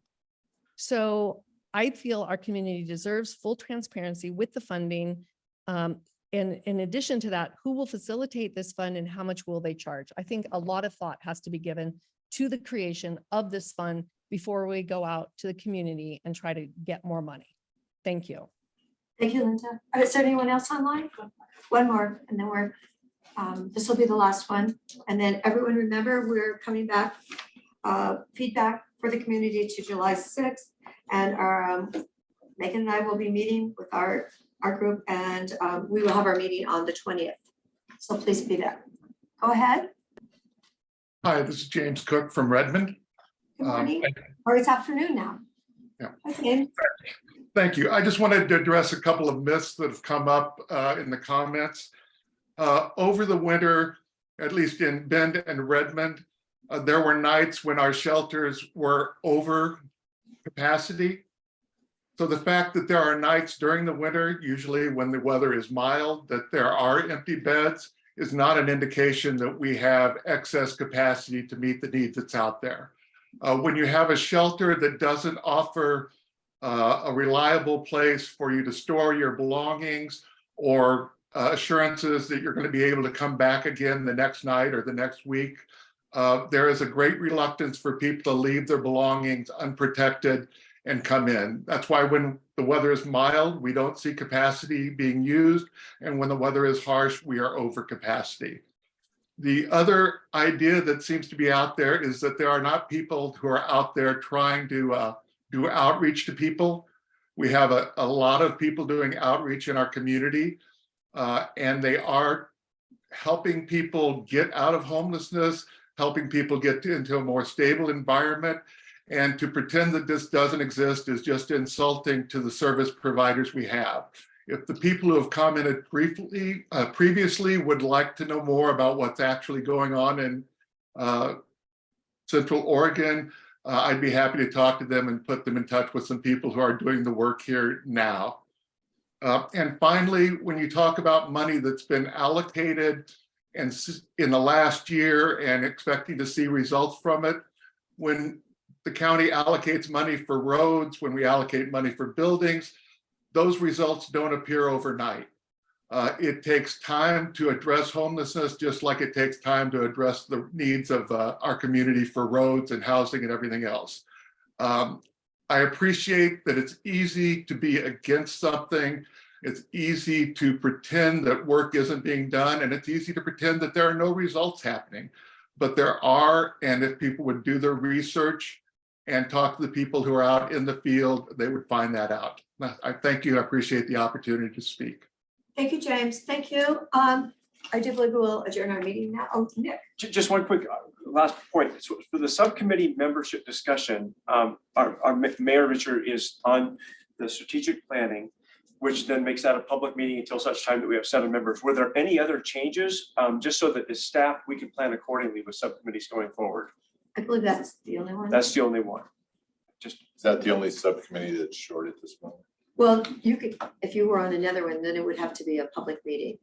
So I feel our community deserves full transparency with the funding. And in addition to that, who will facilitate this fund and how much will they charge? I think a lot of thought has to be given to the creation of this fund before we go out to the community and try to get more money. Thank you. Thank you, Linda. Is there anyone else online? One more, and then this will be the last one. And then everyone remember, we're coming back, feedback for the community to July 6th. And our Megan and I will be meeting with our group, and we will have our meeting on the 20th. So please be there. Go ahead. Hi, this is James Cook from Redmond. Good morning, or it's afternoon now. Yeah. Okay. Thank you. I just wanted to address a couple of myths that have come up in the comments. Over the winter, at least in Bend and Redmond, there were nights when our shelters were over capacity. So the fact that there are nights during the winter, usually when the weather is mild, that there are empty beds is not an indication that we have excess capacity to meet the needs that's out there. When you have a shelter that doesn't offer a reliable place for you to store your belongings or assurances that you're going to be able to come back again the next night or the next week, there is a great reluctance for people to leave their belongings unprotected and come in. That's why when the weather is mild, we don't see capacity being used. And when the weather is harsh, we are over capacity. The other idea that seems to be out there is that there are not people who are out there trying to do outreach to people. We have a lot of people doing outreach in our community, and they are helping people get out of homelessness, helping people get into a more stable environment. And to pretend that this doesn't exist is just insulting to the service providers we have. If the people who have commented briefly previously would like to know more about what's actually going on in Central Oregon, I'd be happy to talk to them and put them in touch with some people who are doing the work here now. And finally, when you talk about money that's been allocated and in the last year and expecting to see results from it, when the county allocates money for roads, when we allocate money for buildings, those results don't appear overnight. It takes time to address homelessness, just like it takes time to address the needs of our community for roads and housing and everything else. I appreciate that it's easy to be against something. It's easy to pretend that work isn't being done, and it's easy to pretend that there are no results happening. But there are, and if people would do their research and talk to the people who are out in the field, they would find that out. I thank you. I appreciate the opportunity to speak. Thank you, James. Thank you. I do believe we will adjourn our meeting now. Oh, Nick. Just one quick last point. So for the subcommittee membership discussion, our Mayor Richard is on the strategic planning, which then makes that a public meeting until such time that we have 7 members. Were there any other changes, just so that as staff, we can plan accordingly with subcommittees going forward? I believe that's the only one. That's the only one. Just Is that the only subcommittee that's short at this moment? Well, you could, if you were on another one, then it would have to be a public meeting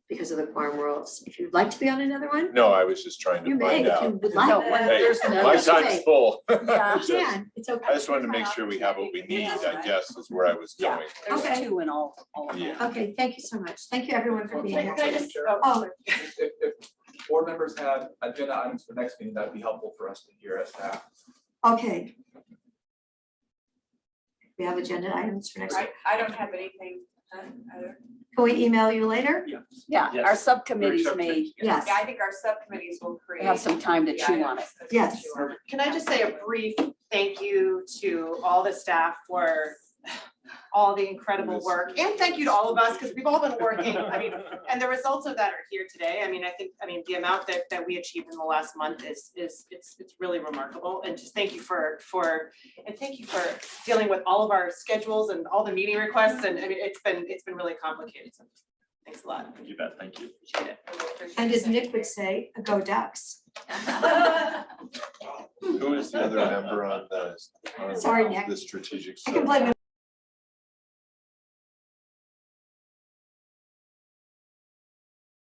because of the quorum rules. If you'd like to be on another one, No, I was just trying you to may, find if you out. would like. No, Hey, There's my another time's way. full. Yeah. You can, it's okay. I just wanted to make sure we have what we need, I guess, is where I was Yeah. going. There's Okay. 2 in all of Yeah. them. Okay, thank you so much. Thank you, everyone, for being here. Can I just- Oh, If board members have agenda items for next meeting, that'd be helpful for us to hear as staff. okay. We have agenda items for next week. I don't have anything either. Can we email you later? Yeah, Yes. our subcommittees Very may Yes. Yeah, I think our subcommittees will create. have some time to the chew on it. items that Yes. chew on it. Can I just say a brief thank you to all the staff for all the incredible work, and thank you to all of us, because we've all been working, I mean, and the results of that are here today. I mean, the amount that we achieved in the last month is it's really remarkable, and just thank you for dealing with all of our schedules and all the meeting requests, and I mean, it's been really complicated, so thanks a lot. You bet, thank you. Appreciate it. And as Nick would say, go Ducks. Who is the other member on Sorry, Nick. the strategic? I can blame him.